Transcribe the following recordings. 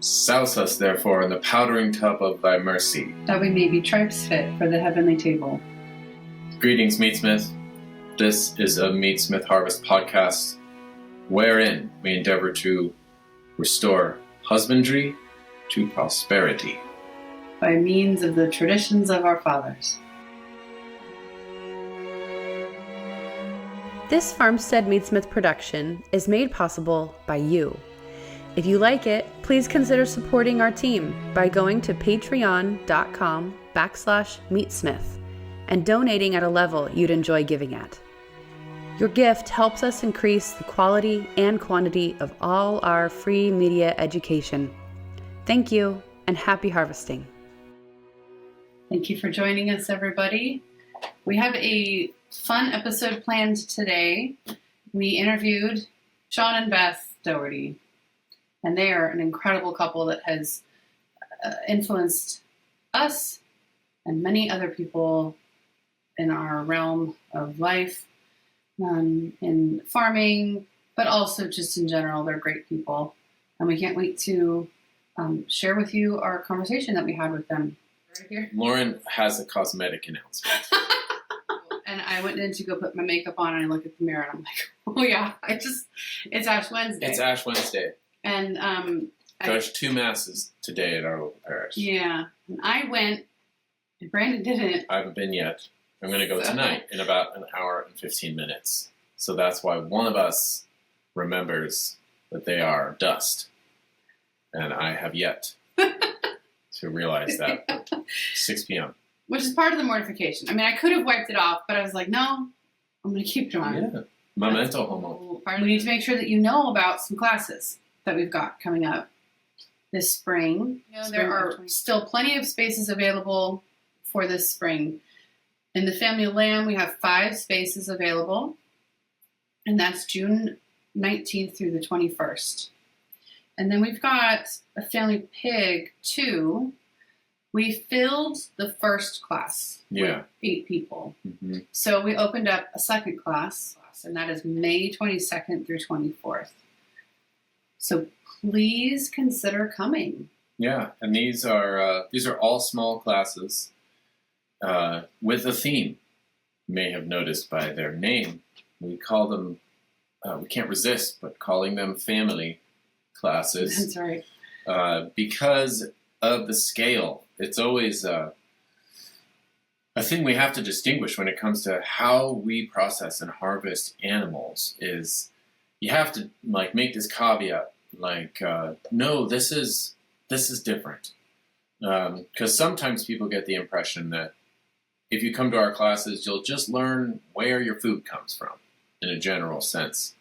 Souse us, therefore, in the powdering tub of thy mercy, that we may be tripes fit for the heavenly table. Greetings, Meatsmith. This is a Meatsmith Harvest podcast, wherein we endeavor to restore husbandry to prosperity by means of the traditions of our fathers. This Farmstead Meatsmith production is made possible by you. If you like it, please consider supporting our team by going to patreon.com/Meatsmith and donating at a level you'd enjoy giving at. Your gift helps us increase the quality and quantity of all our free media education. Thank you, and happy harvesting. Thank you for joining us, everybody. We have a fun episode planned today. We interviewed Sean and Beth Dougherty, and they are an incredible couple that has influenced us and many other people in our realm of life, in farming, but also just in general. They're great people, and we can't wait to share with you our conversation that we had with them. Right here. Lauren has a cosmetic announcement. And I went in to go put my makeup on, and I look at the mirror, and I'm like, oh yeah, it's Ash Wednesday. It's Ash Wednesday. And there's 2 masses today at our local parish. Yeah. And I went, and Brandon didn't. I haven't been yet. I'm going to go tonight in about an hour and 15 minutes. So that's why one of us remembers that they are dust. And I have yet to realize that. 6 p.m. Which is part of the mortification. I mean, I could have wiped it off, but I was like, no, I'm going to keep it on. Yeah. Memento homo. We need to make sure that you know about some classes that we've got coming up this spring. There are still plenty of spaces available for this spring. In the Family Lamb, we have 5 spaces available, and that's June 19th through the 21st. And then we've got a Family Pig 2. We filled the first class with 8 people. Mm-hmm. So we opened up a second class, and that is May 22nd through 24th. So please consider coming. Yeah, and these are all small classes with a theme. You may have noticed by their name. We call them, we can't resist, but calling them family classes. That's right. Because of the scale. It's always a thing we have to distinguish when it comes to how we process and harvest animals is you have to make this caveat no, this is different. Because sometimes people get the impression that if you come to our classes, you'll just learn where your food comes from in a general sense.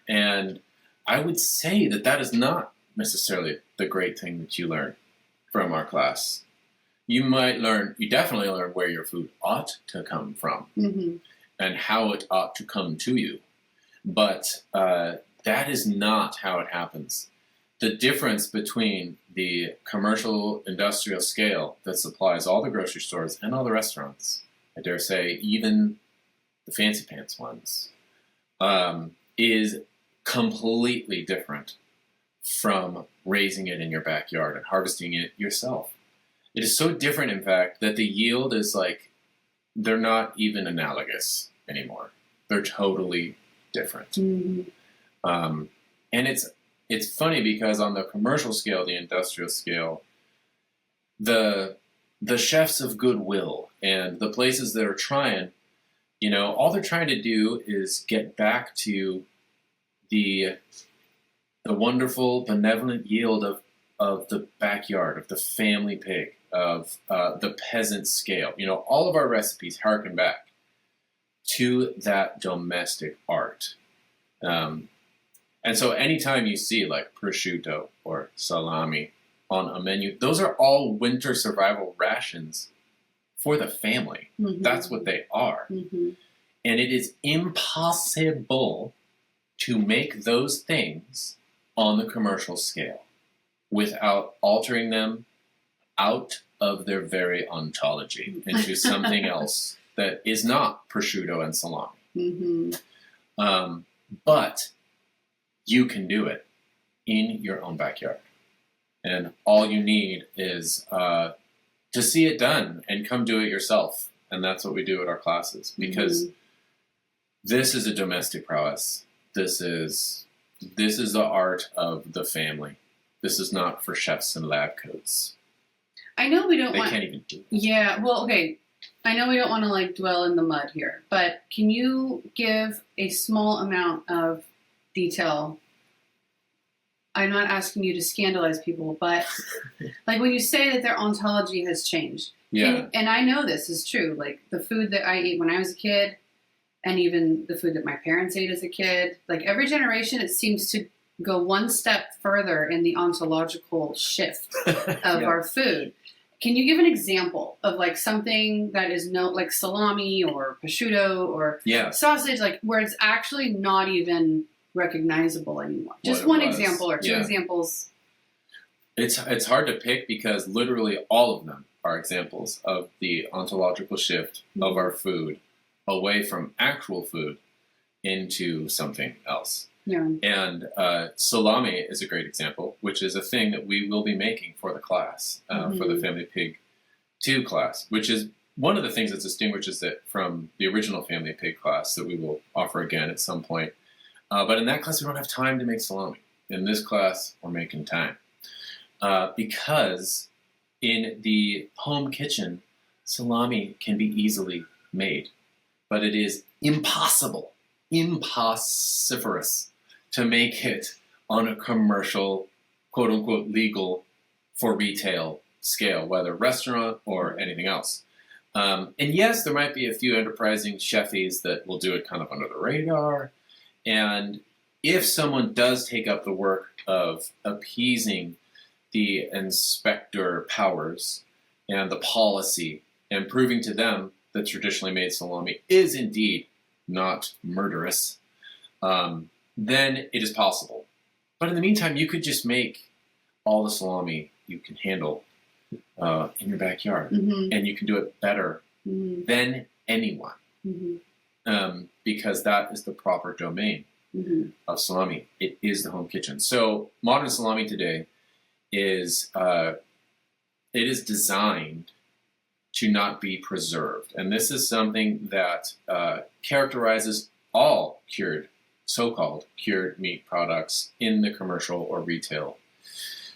And I would say that is not necessarily the great thing that you learn from our class. You definitely learn where your food ought to come from, mm-hmm. and how it ought to come to you. But that is not how it happens. The difference between the commercial industrial scale that supplies all the grocery stores and all the restaurants, I dare say even the fancy pants ones, is completely different from raising it in your backyard and harvesting it yourself. It is so different, in fact, that the yield is they're not even analogous anymore. They're totally different. Mm-hmm. And it's funny because on the commercial scale, the industrial scale, the chefs of goodwill and the places that are trying, all they're trying to do is get back to the wonderful, benevolent yield of the backyard, of the family pig, of the peasant scale. All of our recipes harken back to that domestic art. And so anytime you see prosciutto or salami on a menu, those are all winter survival rations for the family. Mm-hmm. That's what they are. Mm-hmm. And it is impossible to make those things on the commercial scale without altering them out of their very ontology into something else that is not prosciutto and salami. Mm-hmm. But you can do it in your own backyard. And all you need is to see it done and come do it yourself. And that's what we do at our classes, because this is a domestic prowess. This is the art of the family. This is not for chefs in lab coats. I know we don't They can't even do it. Yeah, well, okay. I know we don't want to like dwell in the mud here, but can you give a small amount of detail? I'm not asking you to scandalize people, but like when you say that their ontology has changed. Yeah. And I know this is true. Like the food that I ate when I was a kid, and even the food that my parents ate as a kid, like every generation, it seems to go one step further in the ontological shift of our food. Can you give an example of like something that is like salami or prosciutto or sausage, like where it's actually not even recognizable anymore? Just one example or two examples. It's hard to pick because literally all of them are examples of the ontological shift of our food away from actual food into something else. Yeah. And salami is a great example, which is a thing that we will be making for the class, for the Family Pig 2 class, which is one of the things that distinguishes it from the original Family Pig class that we will offer again at some point. But in that class, we don't have time to make salami. In this class, we're making time. Because in the home kitchen, salami can be easily made, but it is impossible, impossiferous to make it on a commercial, quote-unquote, legal for retail scale, whether restaurant or anything else. And yes, there might be a few enterprising chefies that will do it kind of under the radar. And if someone does take up the work of appeasing the inspector powers and the policy and proving to them that traditionally made salami is indeed not murderous, then it is possible. But in the meantime, you could just make all the salami you can handle in your backyard, and you can do it better than anyone, because that is the proper domain of salami. It is the home kitchen. So modern salami today is designed to not be preserved, and this is something that characterizes all so-called cured meat products in the commercial or retail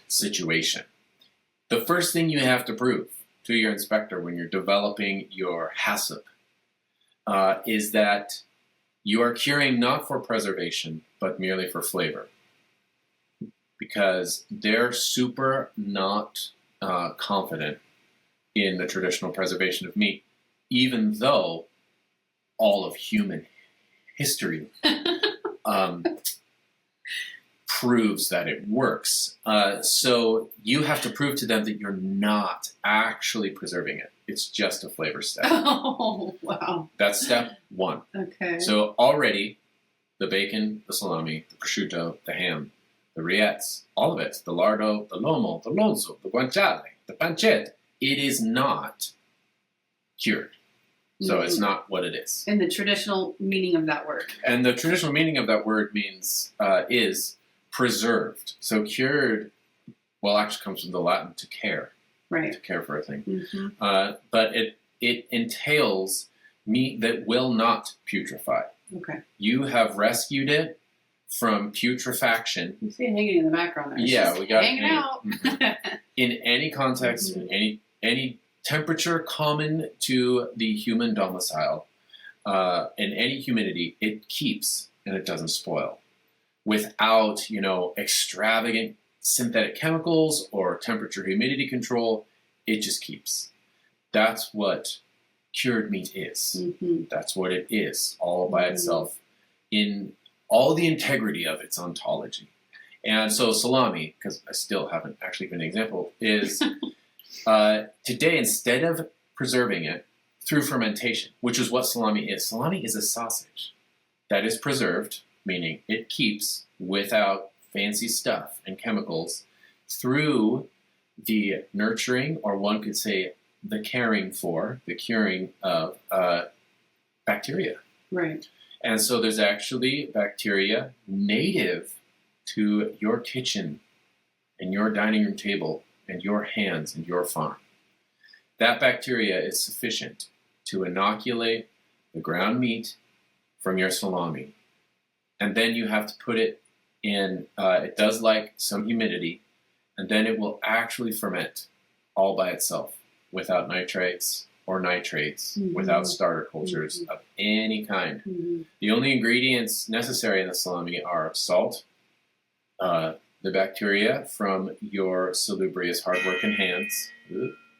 situation. The first thing you have to prove to your inspector when you're developing your HACCP is that you are curing not for preservation, but merely for flavor. Because they're super not confident in the traditional preservation of meat, even though all of human history proves that it works. So you have to prove to them that you're not actually preserving it. It's just a flavor step. Oh, wow. That's step one. Okay. So already, the bacon, the salami, the prosciutto, the ham, the rillettes, all of it, the lardo, the lomo, the lonzo, the guanciale, the pancetta, it is not cured. So it's not what it is. And the traditional meaning of that word. And the traditional meaning of that word means, is preserved. So cured, well, actually comes from the Latin to care. Right. To care for a thing. But it entails meat that will not putrefy. Okay. You have rescued it from putrefaction. You see it hanging in the background there. Yeah, we got hanging out. In any context, in any temperature common to the human domicile, in any humidity, it keeps and it doesn't spoil. Without, extravagant synthetic chemicals or temperature humidity control, it just keeps. That's what cured meat is. That's what it is, all by itself, in all the integrity of its ontology. And so salami, because I still haven't actually given an example, is today, instead of preserving it through fermentation, which is what salami is a sausage that is preserved, meaning it keeps without fancy stuff and chemicals through the nurturing, or one could say the caring for, the curing of bacteria. Right. And so there's actually bacteria native to your kitchen and your dining room table and your hands and your farm. That bacteria is sufficient to inoculate the ground meat from your salami. And then you have to put it in, it does like some humidity, and then it will actually ferment all by itself without nitrites or nitrates, without starter cultures of any kind. The only ingredients necessary in the salami are salt, the bacteria from your salubrious, hardworking hands.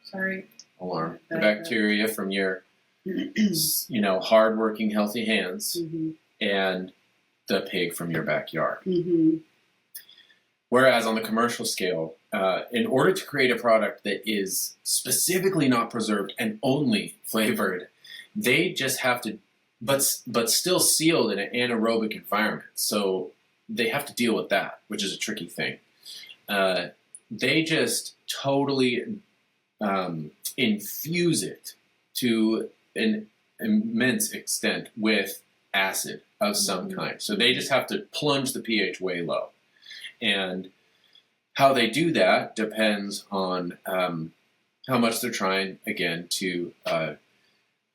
Sorry. Alarm. The bacteria from your, hardworking, healthy hands, and the pig from your backyard. Whereas on the commercial scale, in order to create a product that is specifically not preserved and only flavored, they just have to, but still sealed in an anaerobic environment. So they have to deal with that, which is a tricky thing. They just totally infuse it to an immense extent with acid of some kind. So they just have to plunge the pH way low. And how they do that depends on how much they're trying, again, to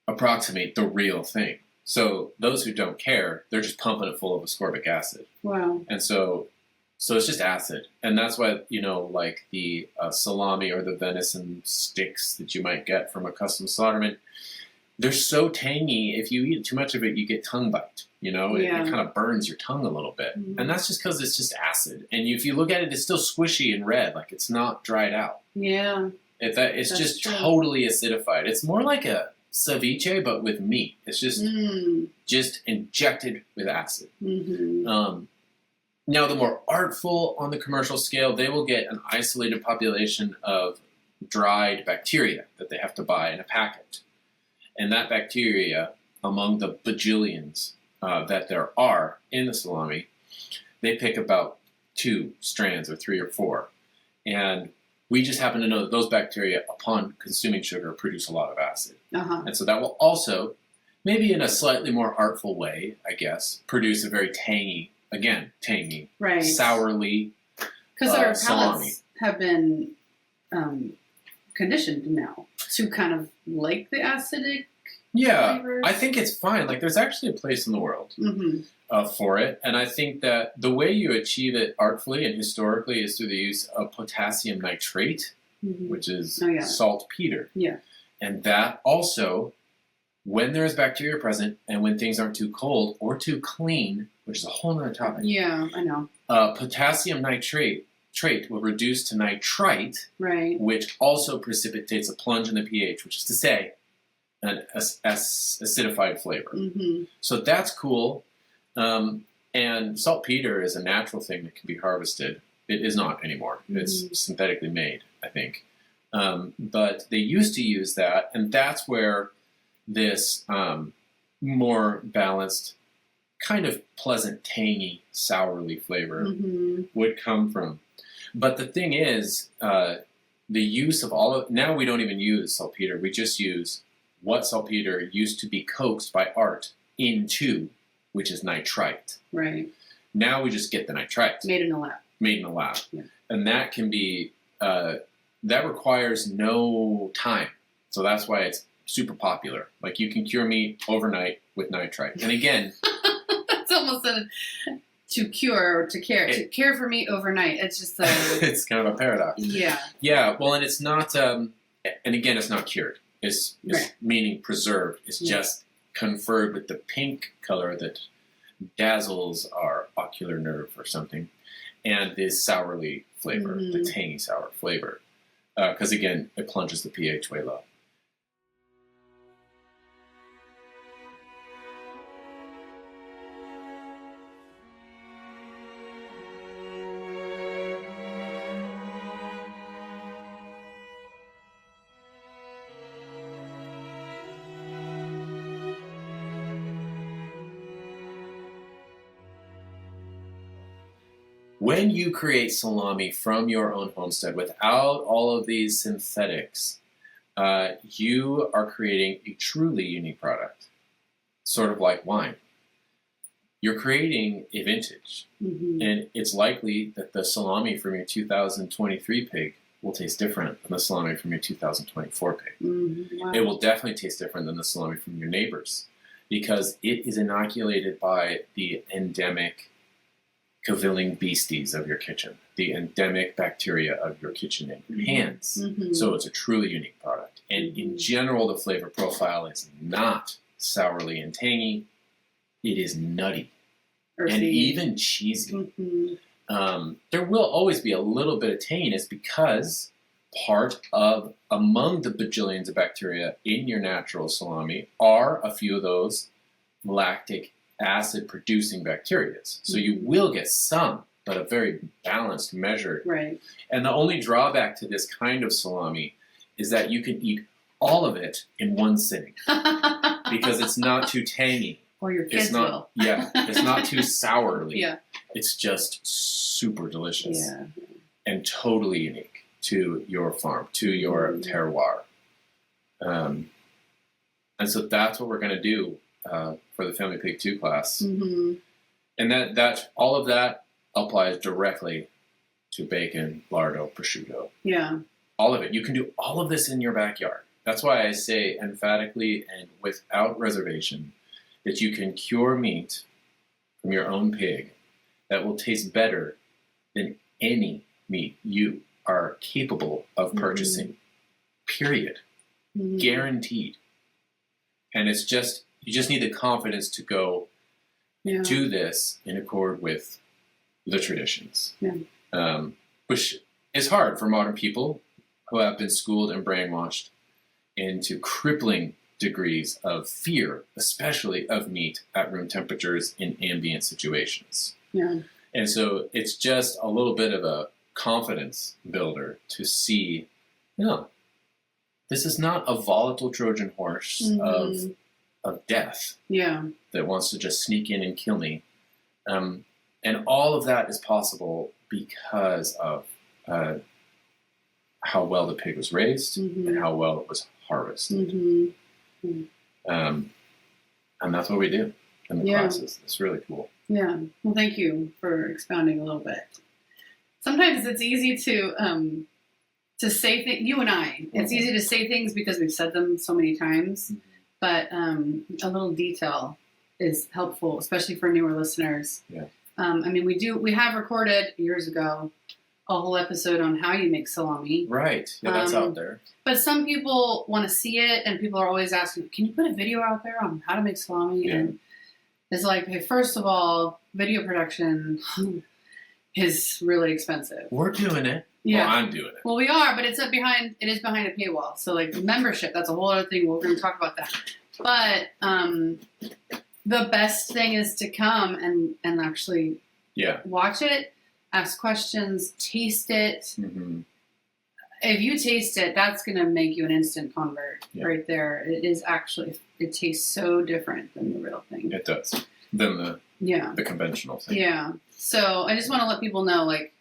approximate the real thing. So those who don't care, they're just pumping it full of ascorbic acid. Wow. And so it's just acid. And that's why, like the salami or the venison sticks that you might get from a custom slaughterman, they're so tangy. If you eat too much of it, you get tongue bite. It kind of burns your tongue a little bit. And that's just because it's just acid. And if you look at it, it's still squishy and red, like it's not dried out. Yeah. It's just true. Totally acidified. It's more like a ceviche, but with meat. It's just injected with acid. Now, the more artful on the commercial scale, they will get an isolated population of dried bacteria that they have to buy in a packet. And that bacteria, among the bajillions that there are in the salami, they pick about 2 strands or 3 or 4. And we just happen to know that those bacteria, upon consuming sugar, produce a lot of acid. And so that will also, maybe in a slightly more artful way, I guess, produce a very tangy, right, sourly because our salami. palates have been conditioned now to kind of like the acidic flavors. I think it's fine. Like, there's actually a place in the world for it, and I think that the way you achieve it artfully and historically is through the use of potassium nitrate, which is saltpeter. Yeah. And that also, when there is bacteria present and when things aren't too cold or too clean, which is a whole other topic. Yeah, I know. Potassium nitrate will reduce to nitrite, right, which also precipitates a plunge in the pH, which is to say, an acidified flavor. So that's cool. And saltpeter is a natural thing that can be harvested. It is not anymore. It's synthetically made, I think. But they used to use that, and that's where this more balanced, kind of pleasant, tangy, sourly flavor would come from. But the thing is, the use of now we don't even use saltpeter. We just use what saltpeter used to be coaxed by art into, which is nitrite. Right. Now we just get the nitrite. Made in a lab. Yeah. And that can be, that requires no time. So that's why it's super popular. Like, you can cure meat overnight with nitrite. And again... That's almost to cure or to care. To care for meat overnight. It's just it's kind of a paradox. Yeah. Yeah, well, and it's not... and again, it's not cured. It's right, meaning preserved. It's just conferred with the pink color that dazzles our ocular nerve or something. And this sourly flavor, the tangy sour flavor. Because, again, it plunges the pH way low. When you create salami from your own homestead without all of these synthetics, you are creating a truly unique product, sort of like wine. you're creating a vintage. Mm-hmm. And it's likely that the salami from your 2023 pig will taste different than the salami from your 2024 pig. Mm-hmm. Wow. It will definitely taste different than the salami from your neighbors because it is inoculated by the endemic cavilling beasties of your kitchen, the endemic bacteria of your kitchen and your hands. Mm-hmm. So it's a truly unique product. And in general, the flavor profile is not sourly and tangy. It is nutty and even cheesy. Mm-hmm. There will always be a little bit of tanginess because part of, among the bajillions of bacteria in your natural salami are a few of those lactic acid producing bacteria. So you will get some, but a very balanced, measured. Right. And the only drawback to this kind of salami is that you can eat all of it in one sitting because it's not too tangy. Or your kids will. Yeah, it's not too sourly. Yeah. It's just super delicious. Yeah. And totally unique to your farm, to your terroir. And so that's what we're going to do for the Family Pig 2 class. Mm-hmm. And that all of that applies directly to bacon, lardo, prosciutto. Yeah. All of it. You can do all of this in your backyard. That's why I say emphatically and without reservation that you can cure meat from your own pig that will taste better than any meat you are capable of purchasing. Period. Mm-hmm. Guaranteed. And it's just, you just need the confidence to go do this in accord with the traditions. Yeah. Which is hard for modern people who have been schooled and brainwashed into crippling degrees of fear, especially of meat at room temperatures in ambient situations. Yeah. And so it's just a little bit of a confidence builder to see, no, this is not a volatile Trojan horse of death that wants to just sneak in and kill me. And all of that is possible because of how well the pig was raised and how well it was harvested. Mm-hmm. And that's what we do in the classes. It's really cool. Yeah. Well, thank you for expounding a little bit. Sometimes it's easy to say things. You and I, it's easy to say things because we've said them so many times. But a little detail is helpful, especially for newer listeners. Yeah. I mean, we have recorded years ago a whole episode on how you make salami. Right. Yeah, that's out there. But some people want to see it, and people are always asking, can you put a video out there on how to make salami? Yeah. And it's like, hey, first of all, video production is really expensive. We're doing it. Yeah. Well, I'm doing it. Well, we are, but it is behind a paywall. So, like, membership, that's a whole other thing. We're going to talk about that. But the best thing is to come and actually watch it, ask questions, taste it. Mm-hmm. If you taste it, that's going to make you an instant convert right there. It is actually, it tastes so different than the real thing. It does. Than the conventional thing. Yeah. So I just want to let people know, like,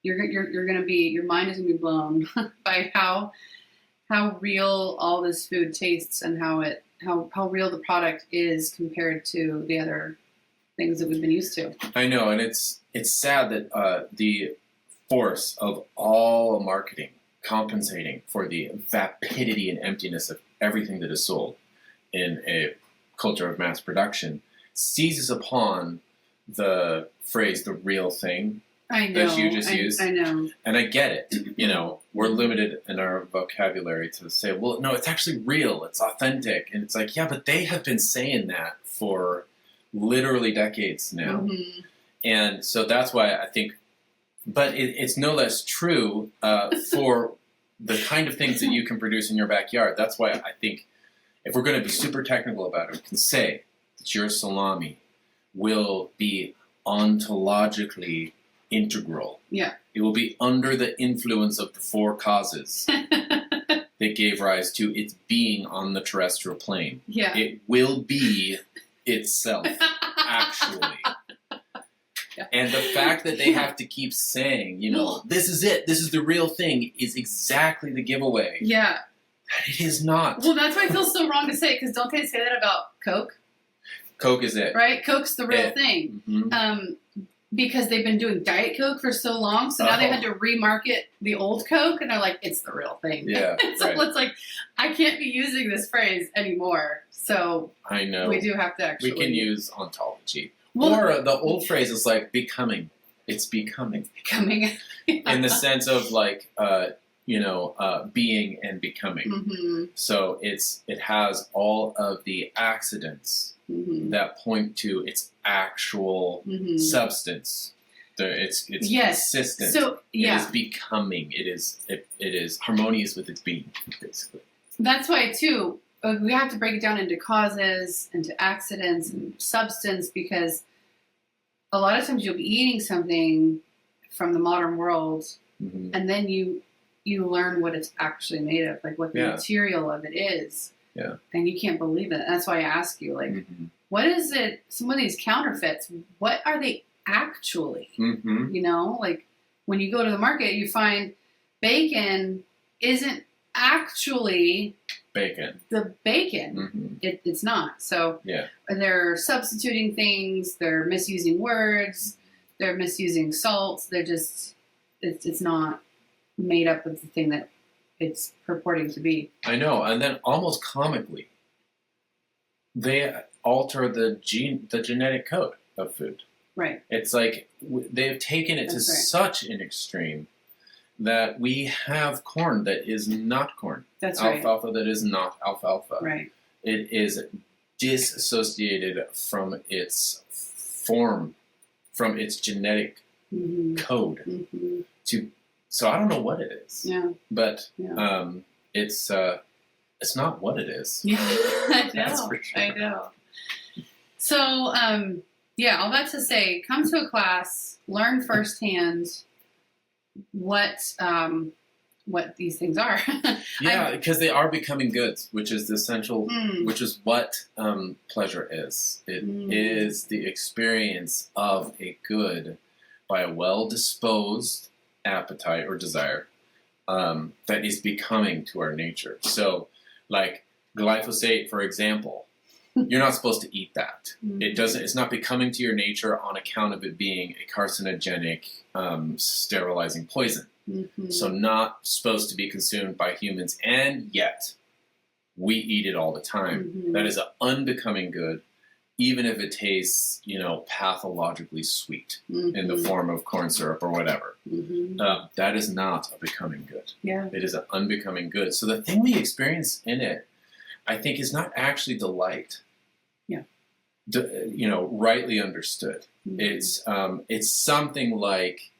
you're going to be, your mind is going to be blown by how real all this food tastes and how real the product is compared to the other things that we've been used to. I know, and it's sad that the force of all marketing compensating for the vapidity and emptiness of everything that is sold in a culture of mass production seizes upon the phrase "the real thing." I know. That you just used. I know. And I get it. You know, we're limited in our vocabulary to say, well, no, it's actually real. It's authentic. And it's like, yeah, but they have been saying that for literally decades now. Mm-hmm. And so that's why I think, but it's no less true for the kind of things that you can produce in your backyard. That's why I think if we're going to be super technical about it, we can say that your salami will be ontologically integral. Yeah. It will be under the influence of the four causes that gave rise to its being on the terrestrial plane. Yeah. It will be itself, actually. Yeah. And the fact that they have to keep saying, you know, this is it, this is the real thing, is exactly the giveaway. Yeah. It is not. Well, that's why it feels so wrong to say, because don't they say that about Coke? Coke is it. Right? Coke's the real thing. Mm-hmm. Because they've been doing Diet Coke for so long, so now they had to remarket the old Coke, and they're like, it's the real thing. Yeah. So right. it's like, I can't be using this phrase anymore. So I know. we do have to actually... We can use ontology. Well, or the old phrase is like becoming. It's becoming. Becoming. In the sense of like, being and becoming. Mm-hmm. So it has all of the accidents that point to its actual substance. It's consistent. So yeah, it is becoming. It is harmonious with its being, basically. That's why too we have to break it down into causes, into accidents, and substance, because a lot of times you'll be eating something from the modern world, and then you learn what it's actually made of, like what the material of it is. Yeah. And you can't believe it. That's why I ask you, like, what is it? Some of these counterfeits, what are they actually? You know, like when you go to the market, you find bacon isn't actually bacon. The bacon. It's not. So they're substituting things. They're misusing words. They're misusing salts. They're just, it's not made up of the thing that it's purporting to be. I know. And then almost comically, they alter the genetic code of food. Right. It's like they've taken it to such an extreme that we have corn that is not corn. That's alfalfa that is not alfalfa. Right. It is disassociated from its form, from its genetic code. So I don't know what it is. Yeah. But it's not what it is. Yeah, I know. That's for sure. I know. So all that to say, come to a class, learn firsthand what these things are. Yeah, because they are becoming goods, which is the essential, which is what pleasure is. It is the experience of a good by a well-disposed appetite or desire that is becoming to our nature. So, like glyphosate, for example, you're not supposed to eat that. It's not becoming to your nature on account of it being a carcinogenic, sterilizing poison. So not supposed to be consumed by humans, and yet we eat it all the time. That is an unbecoming good, even if it tastes, pathologically sweet in the form of corn syrup or whatever. That is not a becoming good. Yeah. It is an unbecoming good. So the thing we experience in it, I think, is not actually delight. Rightly understood. It's something like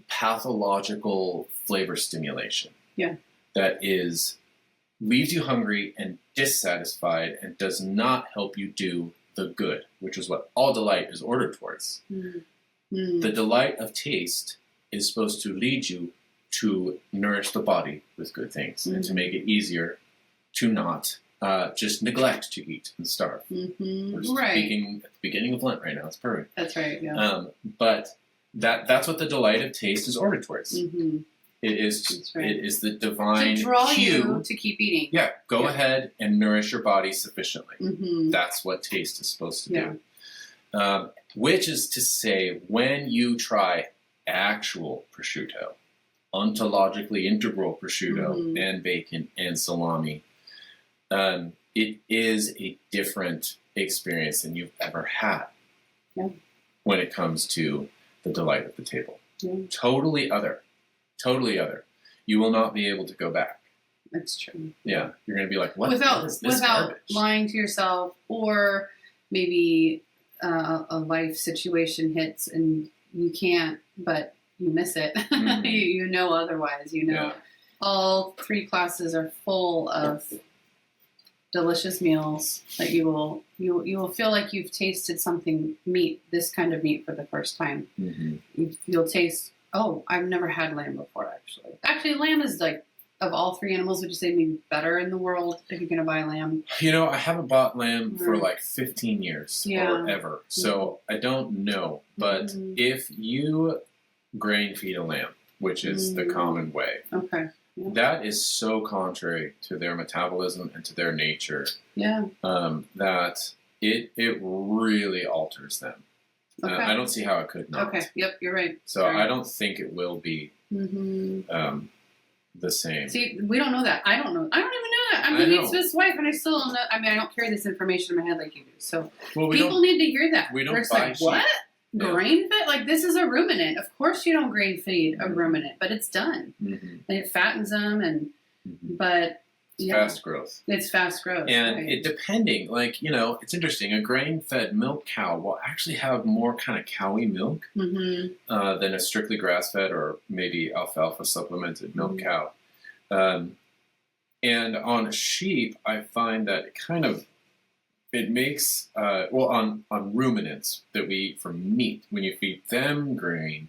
pathological flavor stimulation. That leaves you hungry and dissatisfied and does not help you do the good, which is what all delight is ordered towards. The delight of taste is supposed to lead you to nourish the body with good things and to make it easier to not just neglect to eat and starve. We're speaking at the beginning of Lent right now. It's perfect. That's right. Yeah. But that's what the delight of taste is ordered towards. It is it is the divine to draw cue you to keep eating. Yeah, go ahead and nourish your body sufficiently. That's what taste is supposed to do. Which is to say, when you try actual prosciutto, ontologically integral prosciutto and bacon and salami, it is a different experience than you've ever had when it comes to the delight of the table. Totally other. You will not be able to go back. That's true. Yeah, you're going to be like, what is this without garbage? Lying to yourself, or maybe a life situation hits and you can't, but you miss it. You know otherwise. All 3 classes are full of delicious meals that you will feel like you've tasted this kind of meat for the first time. You'll taste, I've never had lamb before, actually. Actually, lamb is like, of all 3 animals, would you say maybe better in the world if you're going to buy lamb? I haven't bought lamb for like 15 years or ever, so I don't know. But if you grain feed a lamb, which is the common way, that is so contrary to their metabolism and to their nature that it really alters them. Okay. I don't see how it could not. Okay. Yep. You're right. So I don't think it will be the same. See, we don't know that. I don't know. I don't even know that. I'm the Meatsmith's wife, and I still don't know. I mean, I don't carry this information in my head like you do. So people need to hear that. We don't it's buy like, what? Yeah. Grain fed? Like, this is a ruminant. Of course you don't grain feed a ruminant, but it's done. And it fattens them, and but fast growth. It's fast growth. And right. it depending, like, it's interesting. A grain-fed milk cow will actually have more kind of cowy milk than a strictly grass-fed or maybe alfalfa supplemented milk cow. And on sheep, I find that it makes, on ruminants that we eat for meat, when you feed them grain,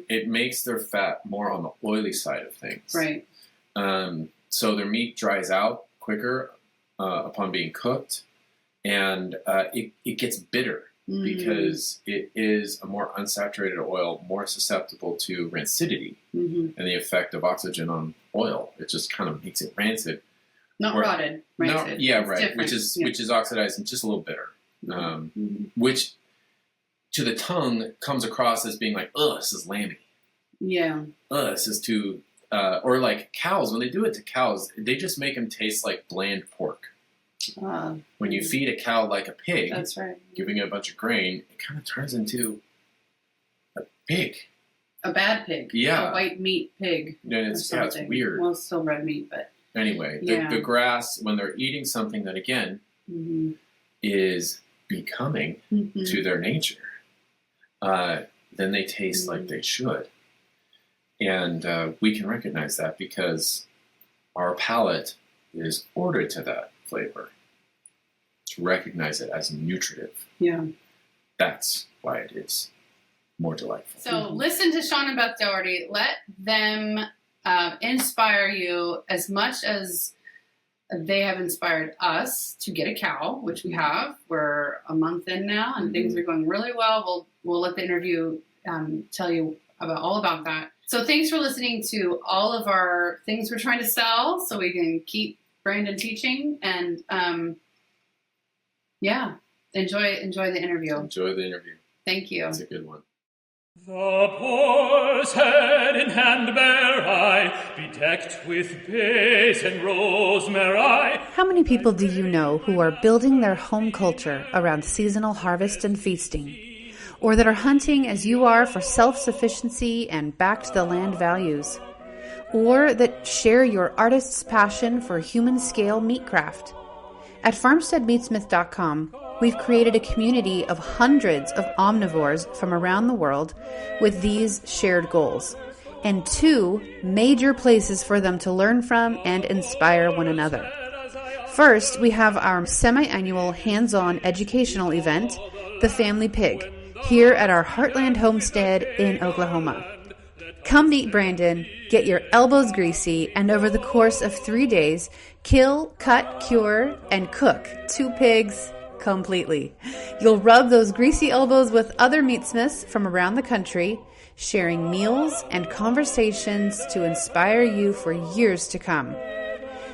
it makes their fat more on the oily side of things. Right. So their meat dries out quicker upon being cooked, and it gets bitter because it is a more unsaturated oil, more susceptible to rancidity and the effect of oxygen on oil. It just kind of makes it rancid. Not rotted, rancid. No, yeah, it's right. Different. Which is oxidized and just a little bitter, which to the tongue comes across as being like, "Ugh, this is lammy." Yeah. Ugh, this is too. Or like cows, when they do it to cows, they just make them taste like bland pork. When you feed a cow like a pig, that's right. Giving it a bunch of grain, it kind of turns into a pig. A bad pig. Yeah. A white meat pig. And it's weird. Well, it's still red meat, but... Anyway, the grass, when they're eating something that, again, is becoming to their nature, then they taste like they should. And we can recognize that because our palate is ordered to that flavor, to recognize it as nutritive. Yeah. That's why it is more delightful. So listen to Sean and Beth Dougherty. Let them inspire you as much as they have inspired us to get a cow, which we have. We're a month in now, and things are going really well. We'll let the interview tell you all about that. So thanks for listening to all of our things we're trying to sell so we can keep Brandon teaching. And enjoy the interview. Enjoy the interview. Thank you. It's a good one. The poor's head in hand bear I, bedecked with bays and rosemary. How many people do you know who are building their home culture around seasonal harvest and feasting? Or that are hunting as you are for self-sufficiency and back-to-the-land values? Or that share your artist's passion for human-scale meatcraft? At FarmsteadMeatsmith.com, we've created a community of hundreds of omnivores from around the world with these shared goals, and 2 major places for them to learn from and inspire one another. First, we have our semi-annual hands-on educational event, The Family Pig, here at our Heartland homestead in Oklahoma. Come meet Brandon, get your elbows greasy, and over the course of 3 days, kill, cut, cure, and cook 2 pigs completely. You'll rub those greasy elbows with other meatsmiths from around the country, sharing meals and conversations to inspire you for years to come.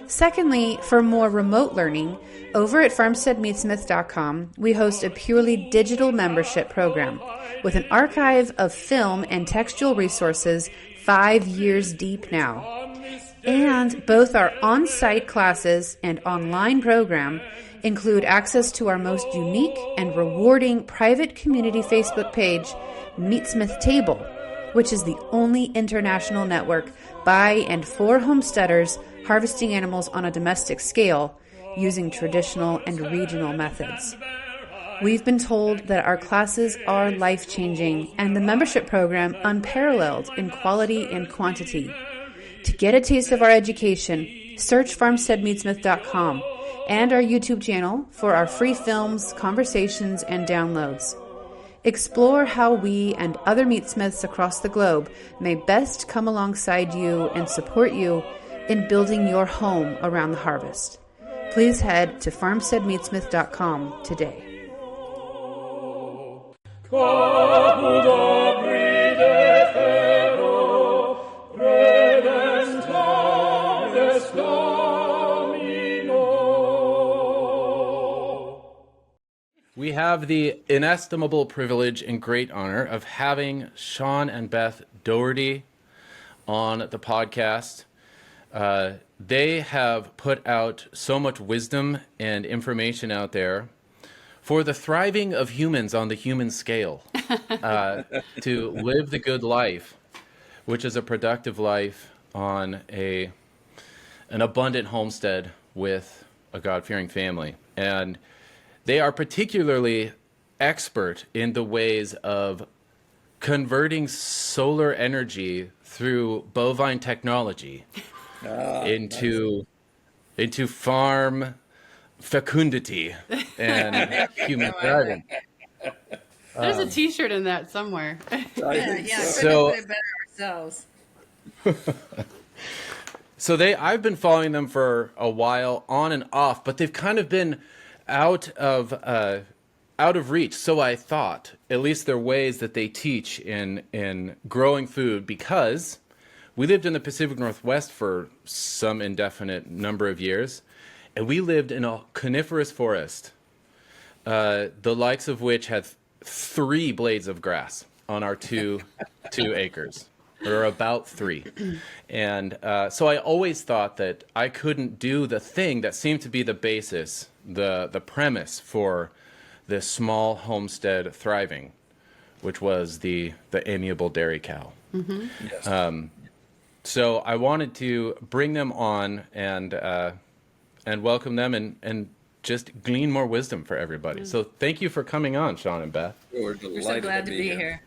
Secondly, for more remote learning, over at FarmsteadMeatsmith.com, we host a purely digital membership program with an archive of film and textual resources 5 years deep now. And both our on-site classes and online program include access to our most unique and rewarding private community Facebook page, Meatsmith Table, which is the only international network by and for homesteaders harvesting animals on a domestic scale using traditional and regional methods. We've been told that our classes are life-changing and the membership program unparalleled in quality and quantity. To get a taste of our education, search FarmsteadMeatsmith.com and our YouTube channel for our free films, conversations, and downloads. Explore how we and other meatsmiths across the globe may best come alongside you and support you in building your home around the harvest. Please head to FarmsteadMeatsmith.com today. We have the inestimable privilege and great honor of having Sean and Beth Dougherty on the podcast. They have put out so much wisdom and information out there for the thriving of humans on the human scale, to live the good life, which is a productive life on an abundant homestead with a God-fearing family. And they are particularly expert in the ways of converting solar energy through bovine technology into farm fecundity and human thriving. There's a T-shirt in that somewhere. So put it better ourselves. So I've been following them for a while, on and off, but they've kind of been out of reach. So I thought, at least their ways that they teach in growing food, because we lived in the Pacific Northwest for some indefinite number of years, and we lived in a coniferous forest, the likes of which had 3 blades of grass on our two acres. Or about 3. And so I always thought that I couldn't do the thing that seemed to be the basis, the premise for this small homestead thriving, which was the amiable dairy cow. Mm-hmm. Yes. So I wanted to bring them on and welcome them and just glean more wisdom for everybody. Mm. So thank you for coming on, Sean and Beth. We're so glad to be here.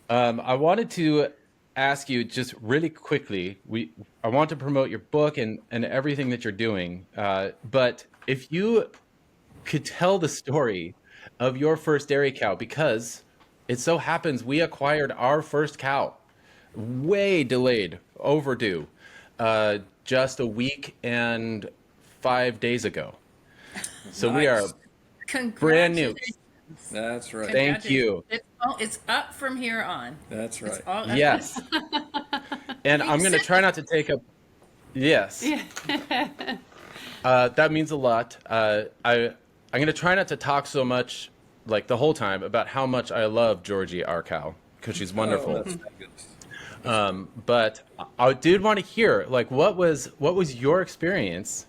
I wanted to ask you just really quickly. I want to promote your book and everything that you're doing. But if you could tell the story of your first dairy cow, because it so happens we acquired our first cow, way delayed, overdue, just a week and 5 days ago. So we are brand new. That's right. Thank you. It's up from here on. That's right. Yes. And I'm going to try not to take up. Yes. That means a lot. I'm going to try not to talk so much, like the whole time, about how much I love Georgie, our cow, because she's wonderful. But I did want to hear, like, what was your experience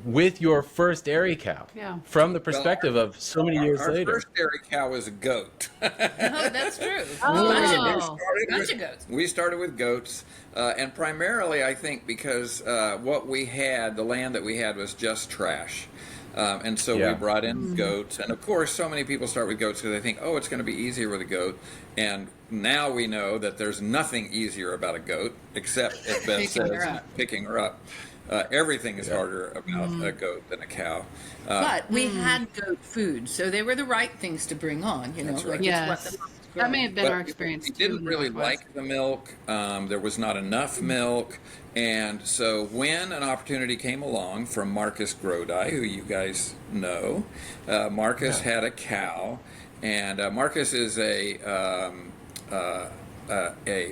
with your first dairy cow, from the perspective of so many years later? Our first dairy cow was a goat. Oh, that's true. Bunch of goats. We started with goats, and primarily, I think, because what we had, the land that we had, was just trash. And so we brought in goats. And, of course, so many people start with goats because they think, oh, it's going to be easier with a goat. And now we know that there's nothing easier about a goat, except, as Beth says, picking her up. Everything is harder about a goat than a cow. But we had goat food, so they were the right things to bring on, you know. That's right. Yes. That may have been our experience, We didn't really like the milk. There was not enough milk. And so when an opportunity came along from Marcus Grodi, who you guys know, Marcus had a cow. And Marcus is a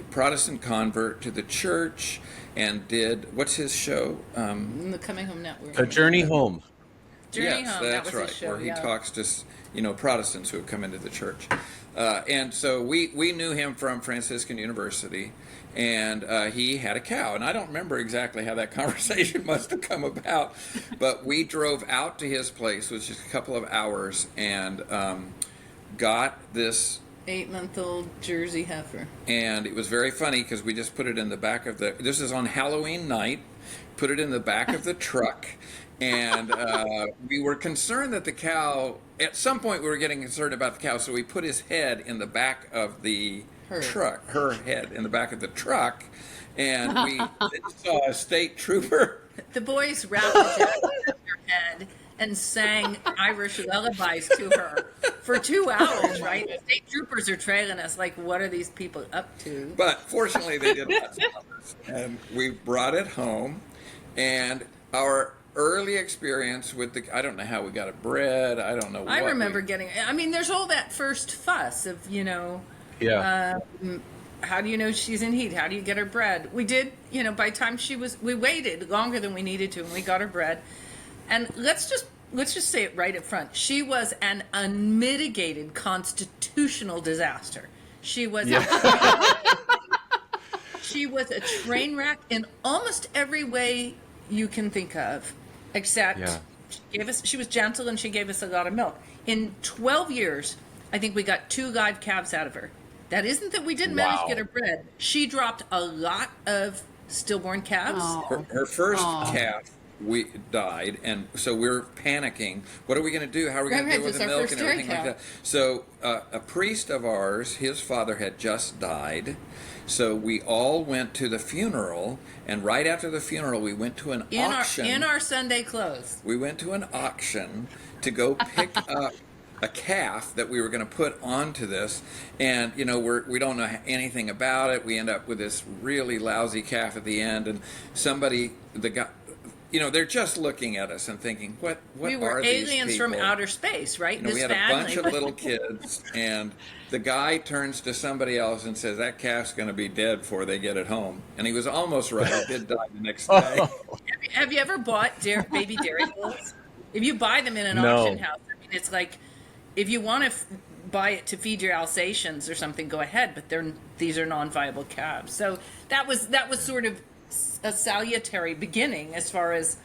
Protestant convert to the church, and did, what's his show? The Coming Home Network. A Journey Home. Journey Home, that's that was right. his show, Where he talks to Protestants who have come into the church. And so we knew him from Franciscan University, and he had a cow. And I don't remember exactly how that conversation must have come about, but we drove out to his place, which is a couple of hours, and got this 8-month-old Jersey heifer. And it was very funny because we just put it in the back of this is on Halloween night, put it in the back of the truck, and we were concerned that the cow, at some point we were getting concerned about the cow, so we put his head in the back of the truck, her head in the back of the truck, and we saw a state trooper. The boys wrapped it around her head and sang Irish lullabies to her for 2 hours, right? The state troopers are trailing us like, what are these people up to? But fortunately, they did not stop us. And we brought it home, and our early experience with I don't know how we got it bred. I don't know. I remember there's all that first fuss of, how do you know she's in heat? How do you get her bred? We did, by the time we waited longer than we needed to, and we got her bred. And let's just let's just say it right up front. She was an unmitigated constitutional disaster. She was she was a train wreck in almost every way you can think of, except she was gentle and she gave us a lot of milk. In 12 years, I think we got 2 live calves out of her. That isn't that we didn't manage to get her bred. She dropped a lot of stillborn calves. Her first calf died, and so we're panicking. What are we going to do? How are we going to deal with the milk and everything like that? So a priest of ours, his father had just died, so we all went to the funeral, and right after the funeral, we went to an auction. In our Sunday clothes. We went to an auction to go pick up a calf that we were going to put onto this, and we don't know anything about it. We end up with this really lousy calf at the end, and the guy, they're just looking at us and thinking, what we are were these aliens people? from outer space, right? We had a bunch of little kids, and the guy turns to somebody else and says, that calf's going to be dead before they get it home. And he was almost right. It did die the next day. Have you ever bought baby dairy bulls? If you buy them in an auction house, it's like, if you want to buy it to feed your Alsatians or something, go ahead. But these are non-viable calves. So that was sort of a salutary beginning as far as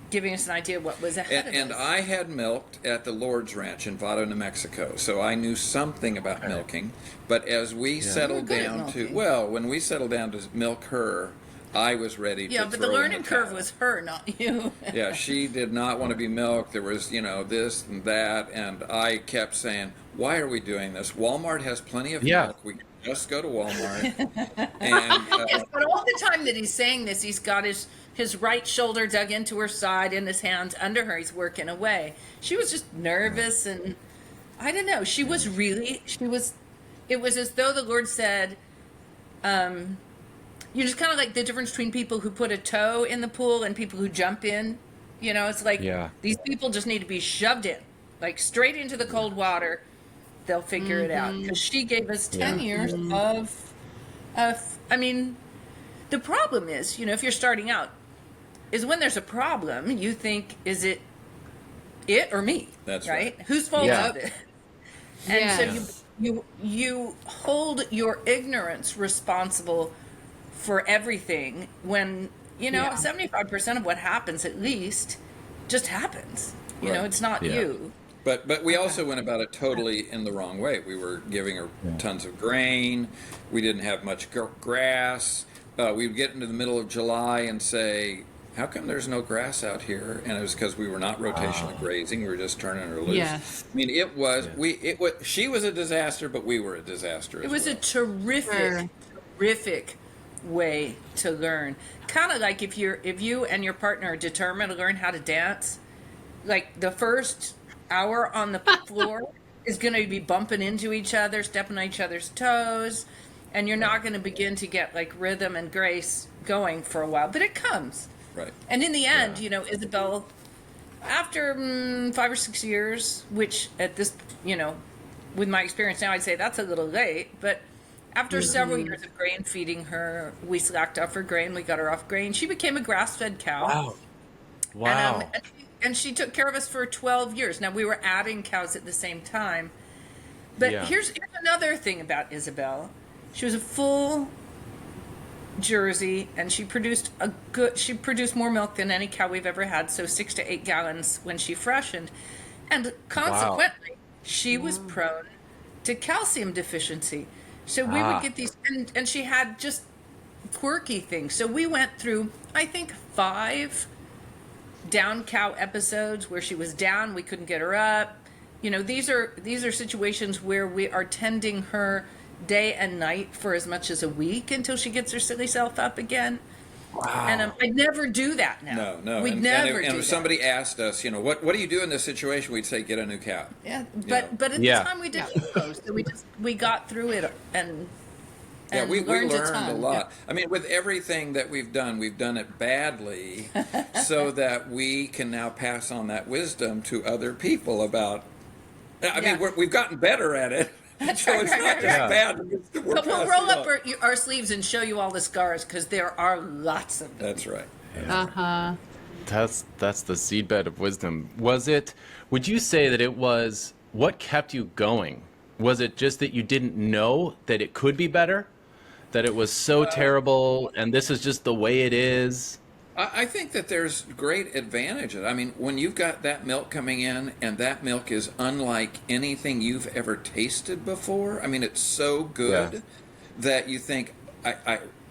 giving us an idea of what was ahead of us. And I had milked at the Lord's Ranch in Vado, New Mexico, so I knew something about milking. But as we settled down when we settled down to milk her, I was ready to throw in the towel. Yeah, but the learning curve was her, not you. Yeah, she did not want to be milked. There was, this and that, and I kept saying, why are we doing this? Walmart has plenty of milk. We can just go to Walmart. And yes, but all the time that he's saying this, he's got his right shoulder dug into her side and his hands under her. He's working away. She was just nervous, and I don't know. It was as though the Lord said, you're just kind of like the difference between people who put a toe in the pool and people who jump in. It's like these people just need to be shoved in, like straight into the cold water. They'll figure it out. Because she gave us 10 years of, the problem is, if you're starting out, is when there's a problem, you think, is it or me? That's right. Whose fault is it? And so you hold your ignorance responsible for everything when 75% of what happens at least just happens. It's not you. But we also went about it totally in the wrong way. We were giving her tons of grain. We didn't have much grass. We'd get into the middle of July and say, how come there's no grass out here? And it was because we were not rotationally grazing. We were just turning her loose. Yes. She was a disaster, but we were a disaster as well. It was a terrific way to learn. Kind of like if you and your partner are determined to learn how to dance, like the first hour on the floor is going to be bumping into each other, stepping on each other's toes, and you're not going to begin to get like rhythm and grace going for a while, but it comes. Right. And in the end, Isabel, after 5 or 6 years, which at this, with my experience now, I'd say that's a little late, but after several years of grain feeding her, we slacked off her grain. We got her off grain. She became a grass-fed cow. Wow. And she took care of us for 12 years. Now, we were adding cows at the same time. But here's another thing about Isabel. She was a full Jersey, and she produced more milk than any cow we've ever had, so 6 to 8 gallons when she freshened. And consequently, she was prone to calcium deficiency. So we would get these, and she had just quirky things. So we went through, I think, 5 down cow episodes where she was down, we couldn't get her up. These are situations where we are tending her day and night for as much as a week until she gets her silly self up again. Wow. And I never do that now. No. We'd never do that. And if somebody asked us, what do you do in this situation? We'd say, get a new cow. Yeah, but at the time we didn't know, so we got through it and we learned a lot. I mean, with everything that we've done it badly so that we can now pass on that wisdom to other people about, we've gotten better at it. That's so right, it's not just bad. But we'll roll up our sleeves and show you all the scars because there are lots of them. That's right. Uh-huh. That's the seedbed of wisdom. Would you say that it was, what kept you going? Was it just that you didn't know that it could be better? That it was so terrible and this is just the way it is? I think that there's great advantages. I mean, when you've got that milk coming in and that milk is unlike anything you've ever tasted before, I mean, it's so good that you think,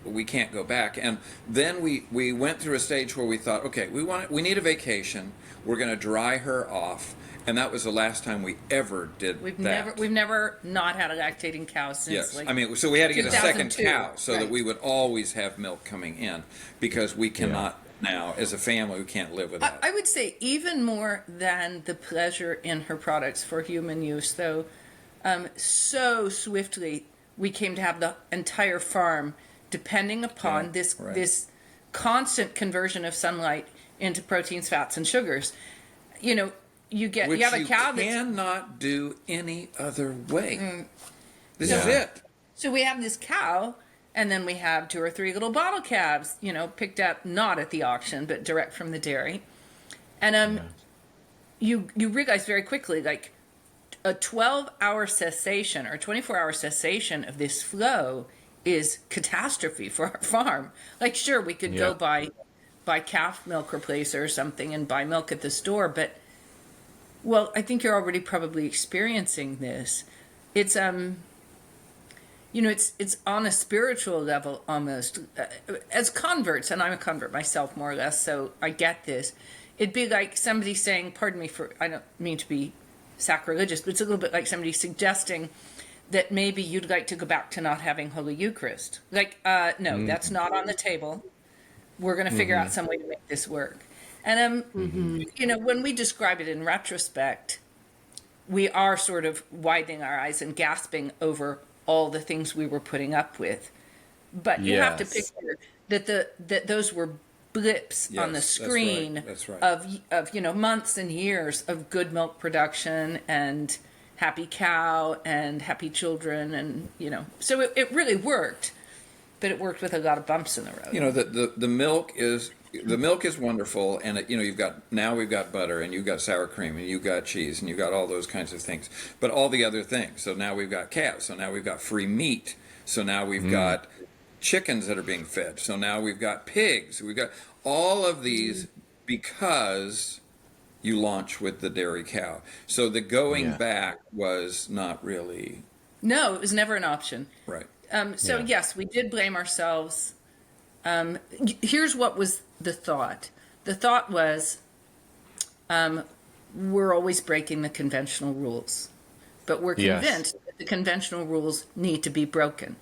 we can't go back. And then we went through a stage where we thought, okay, we need a vacation. We're going to dry her off. And that was the last time we ever did that. We've never not had a lactating cow since. Yes, I mean, so we had to get a second cow so right. that we would always have milk coming in, because we cannot now, as a family, we can't live without. I would say even more than the pleasure in her products for human use, though, so swiftly we came to have the entire farm depending upon this constant conversion of sunlight into proteins, fats, and sugars. You know. You have a cow that cannot do any other way. This is it. So we have this cow, and then we have 2 or 3 little bottle calves, picked up not at the auction, but direct from the dairy. And you realize very quickly, like a 12-hour cessation or 24-hour cessation of this flow is catastrophe for our farm. Like, sure, we could go buy calf milk replacer or something and buy milk at the store, but well, I think you're already probably experiencing this. It's it's on a spiritual level almost. As converts, and I'm a convert myself more or less, so I get this. It'd be like somebody saying, pardon me for, I don't mean to be sacrilegious, but it's a little bit like somebody suggesting that maybe you'd like to go back to not having Holy Eucharist. Like, no, that's not on the table. We're going to figure out some way to make this work. And, when we describe it in retrospect, we are sort of widening our eyes and gasping over all the things we were putting up with. But you have to picture that those were blips on the screen of months and years of good milk production and happy cow and happy children. And, so it really worked, but it worked with a lot of bumps in the road. The milk is wonderful, and we've got butter, and you've got sour cream, and you've got cheese, and you've got all those kinds of things. But all the other things. So now we've got calves. So now we've got free meat. So now we've got chickens that are being fed. So now we've got pigs. We've got all of these because you launch with the dairy cow. So the going back was not really. No, it was never an option. Right. Yes, we did blame ourselves. Here's what was the thought. The thought was, we're always breaking the conventional rules, but we're convinced that the conventional rules need to be broken.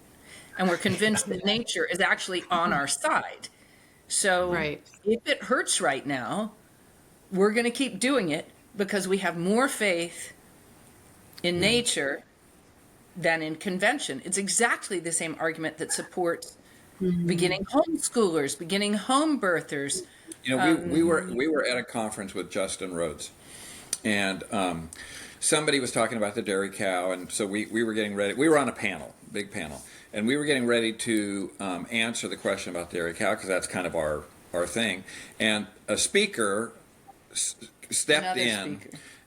And we're convinced that nature is actually on our side. So if it hurts right now, we're going to keep doing it because we have more faith in nature than in convention. It's exactly the same argument that supports beginning homeschoolers, beginning home birthers. We were at a conference with Justin Rhodes, and somebody was talking about the dairy cow, and so we were getting ready. We were on a panel, big panel, and we were getting ready to answer the question about dairy cow because that's kind of our thing. And a speaker stepped in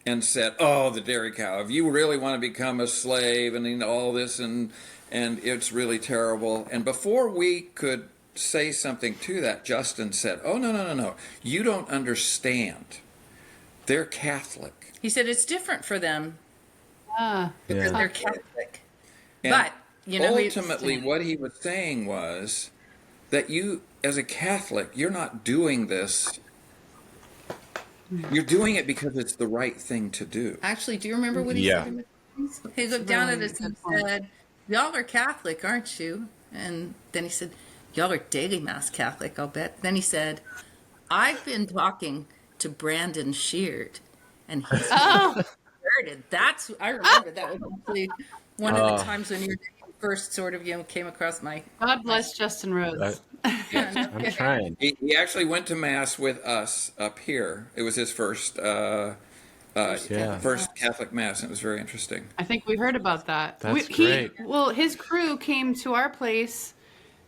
and said, "Oh, the dairy cow! If you really want to become a slave and all this and it's really terrible." And before we could say something to that, Justin said, "Oh, no. You don't understand. They're Catholic." He said it's different for them because they're Catholic. And but, ultimately what he was saying was that you, as a Catholic, you're not doing this. You're doing it because it's the right thing to do. Actually, do you remember what he said? He looked down at us and said, "Y'all are Catholic, aren't you?" And then he said, "Y'all are daily mass Catholic, I'll bet." Then he said, "I've been talking to Brandon Sheard, and he's converted." I remember that was actually one of the times when you first sort of came across my. God bless Justin Rhodes. I'm trying. He actually went to mass with us up here. It was his first Catholic mass, and it was very interesting. I think we heard about that. That's great. His crew came to our place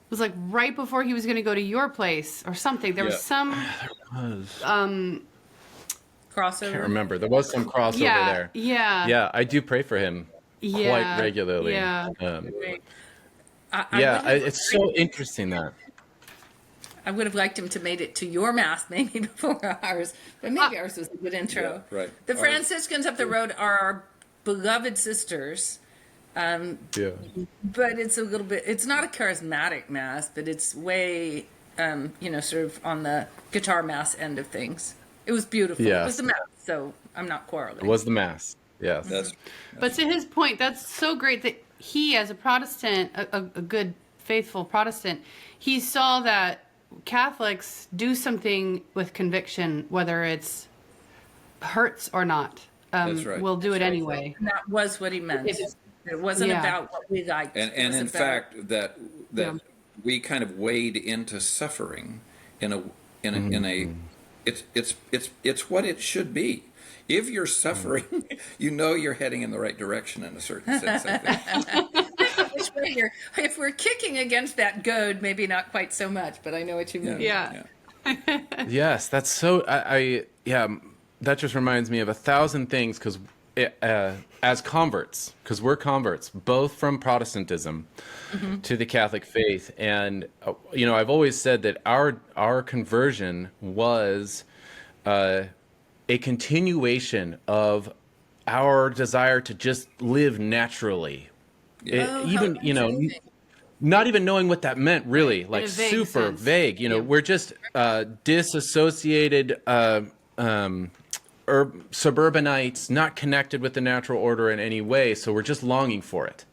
was like right before he was going to go to your place or something. There was some crossover. I can't remember. There was some crossover there. Yeah, I do pray for him quite regularly. It's so interesting that. I would have liked him to made it to your mass maybe before ours, but maybe ours was a good intro. Yeah, right. The Franciscans up the road are our beloved sisters. But it's a little bit, it's not a charismatic mass, but it's way, sort of on the guitar mass end of things. It was beautiful. It was the mass, so I'm not quarreling. It was the mass, yes. But to his point, that's so great that he, as a Protestant, a good, faithful Protestant, he saw that Catholics do something with conviction, whether it's hurts or not. That's right. We'll do it anyway. And that was what he meant. It wasn't about what we liked. And in fact, that we kind of wade into suffering in a it's what it should be. If you're suffering, you know you're heading in the right direction in a certain sense, I think. If we're kicking against that goad, maybe not quite so much, but I know what you mean. Yeah. Yes, that's so. That just reminds me of 1,000 things because as converts, because we're converts, both from Protestantism to the Catholic faith, and I've always said that our conversion was a continuation of our desire to just live naturally. Not even knowing what that meant really, like super vague. We're just disassociated suburbanites, not connected with the natural order in any way, so we're just longing for it.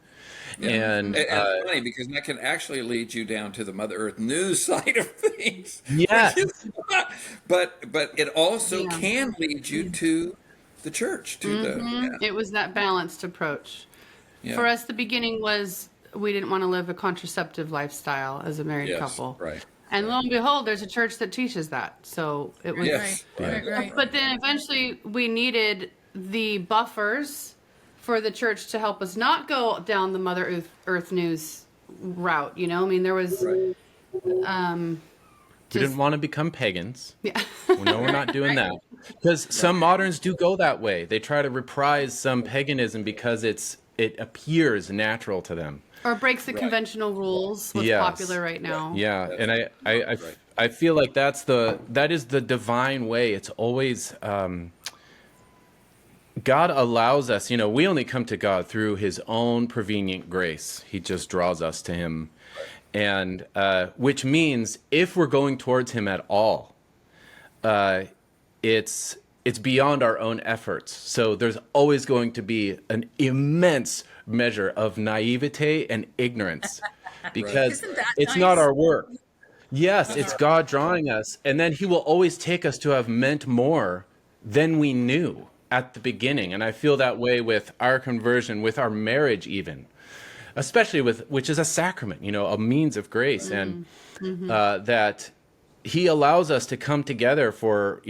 Yeah. And it's funny because that can actually lead you down to the Mother Earth news side of things. Yes. But it also can lead you to the church, It was that balanced approach. Yeah. For us, the beginning was we didn't want to live a contraceptive lifestyle as a married couple. Right. And lo and behold, there's a church that teaches that. So it was right. But then eventually we needed the buffers for the church to help us not go down the Mother Earth news route. There was we didn't want to become pagans. Yeah. No, we're not doing that. Because some moderns do go that way. They try to reprise some paganism because it appears natural to them. Or breaks the conventional rules, what's popular right now. Yeah, and I feel like that is the divine way. It's always God allows us, we only come to God through his own prevenient grace. He just draws us to him. And which means if we're going towards him at all, it's beyond our own efforts. So there's always going to be an immense measure of naivete and ignorance because it's not our work. Yes, it's God drawing us. And then he will always take us to have meant more than we knew at the beginning. And I feel that way with our conversion, with our marriage even, especially which is a sacrament, a means of grace. And that he allows us to come together for,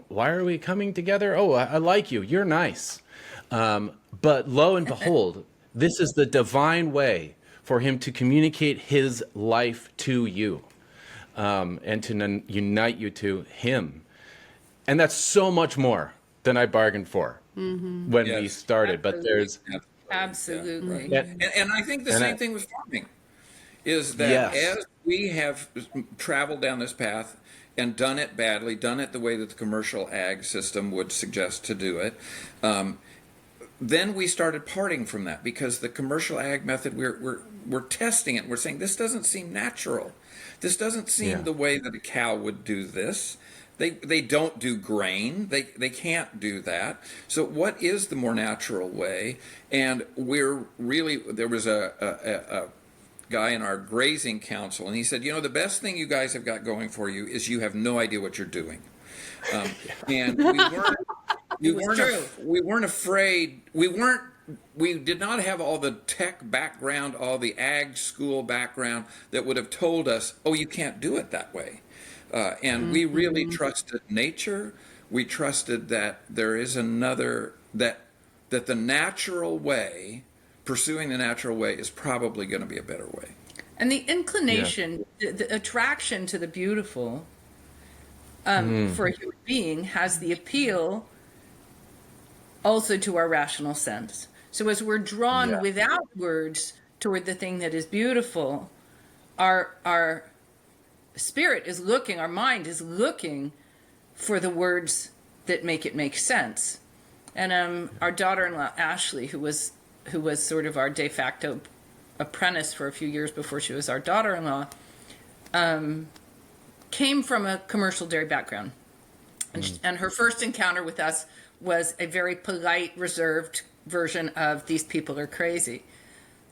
why are we coming together? Oh, I like you. You're nice. But lo and behold, this is the divine way for him to communicate his life to you and to unite you to him. And that's so much more than I bargained for when we started. But there's... Absolutely. Yeah, right. And I think the same thing with farming is that as we have traveled down this path and done it badly, done it the way that the commercial ag system would suggest to do it, then we started parting from that because the commercial ag method, we're testing it. We're saying this doesn't seem natural. This doesn't seem the way that a cow would do this. They don't do grain. They can't do that. So what is the more natural way? And there was a guy in our grazing council, and he said, the best thing you guys have got going for you is you have no idea what you're doing. And we weren't afraid. We did not have all the tech background, all the ag school background that would have told us, oh, you can't do it that way. And we really trusted nature. We trusted that there is another, that the natural way, pursuing the natural way is probably going to be a better way. And the inclination, the attraction to the beautiful for a human being has the appeal also to our rational sense. So as we're drawn without words toward the thing that is beautiful, our spirit is looking, our mind is looking for the words that make it make sense. And our daughter-in-law, Ashley, who was sort of our de facto apprentice for a few years before she was our daughter-in-law, came from a commercial dairy background. And her first encounter with us was a very polite, reserved version of "these people are crazy."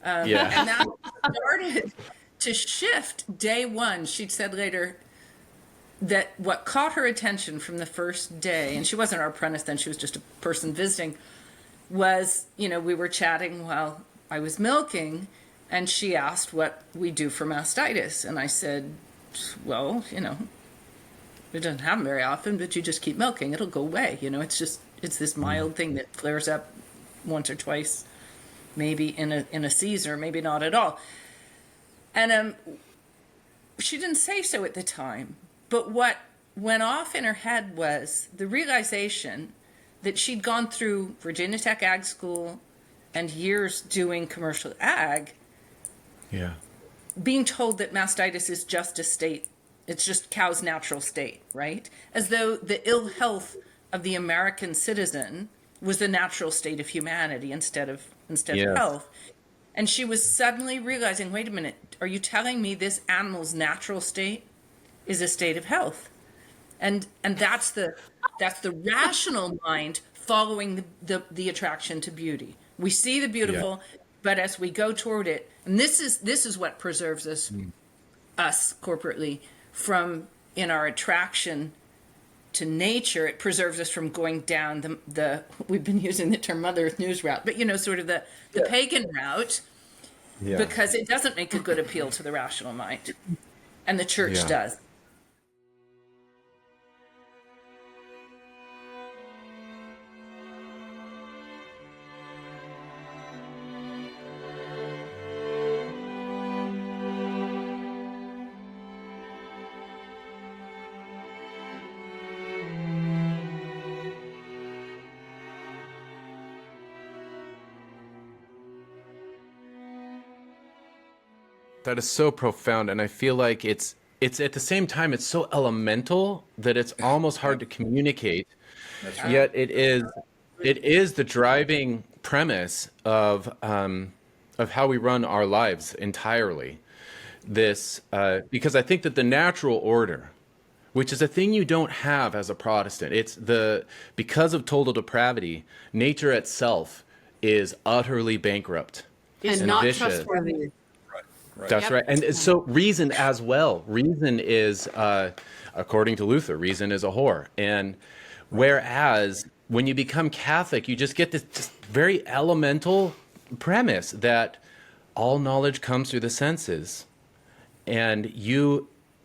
And that started to shift day one. She said later that what caught her attention from the first day, and she wasn't our apprentice then, she was just a person visiting, was, we were chatting while I was milking, and she asked what we do for mastitis. And I said, well, it doesn't happen very often, but you just keep milking. It'll go away. It's this mild thing that flares up once or twice, maybe in a season, or maybe not at all. And she didn't say so at the time, but what went off in her head was the realization that she'd gone through Virginia Tech Ag School and years doing commercial ag, being told that mastitis is just a state, it's just cow's natural state, right? As though the ill health of the American citizen was the natural state of humanity instead of health. And she was suddenly realizing, wait a minute, are you telling me this animal's natural state is a state of health? And that's the rational mind following the attraction to beauty. We see the beautiful, but as we go toward it, and this is what preserves us corporately from, in our attraction to nature, it preserves us from going down the we've been using the term Mother Earth News route, but sort of the pagan route, because it doesn't make a good appeal to the rational mind, and the church does. That is so profound, and I feel like it's at the same time it's so elemental that it's almost hard to communicate. That's right. Yet it is the driving premise of how we run our lives entirely. This because I think that the natural order, which is a thing you don't have as a Protestant, because of total depravity, nature itself is utterly bankrupt and not vicious. Trustworthy. Right. That's right. And so reason as well. Reason is, according to Luther, reason is a whore. And whereas when you become Catholic, you just get this just very elemental premise that all knowledge comes through the senses. And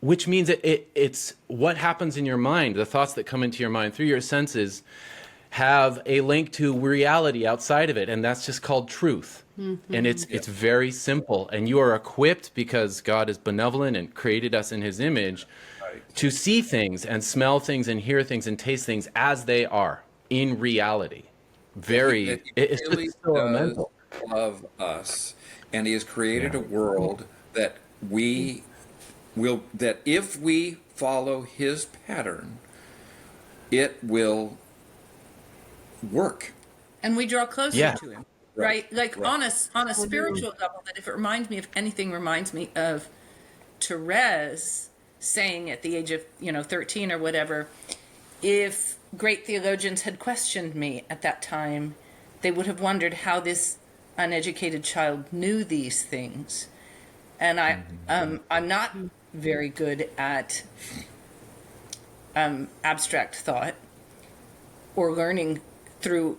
which means it's what happens in your mind, the thoughts that come into your mind through your senses have a link to reality outside of it, and that's just called truth. Mm-hmm. And it's very simple, and you are equipped, because God is benevolent and created us in his image, to see things and smell things and hear things and taste things as they are in reality. It's really just so elemental. Love us, and he has created a world that that if we follow his pattern, it will work, and we draw closer to him, right? On a spiritual level. That if it reminds me of anything, reminds me of Therese saying at the age of 13 or whatever, if great theologians had questioned me at that time, they would have wondered how this uneducated child knew these things. And I'm not very good at abstract thought or learning through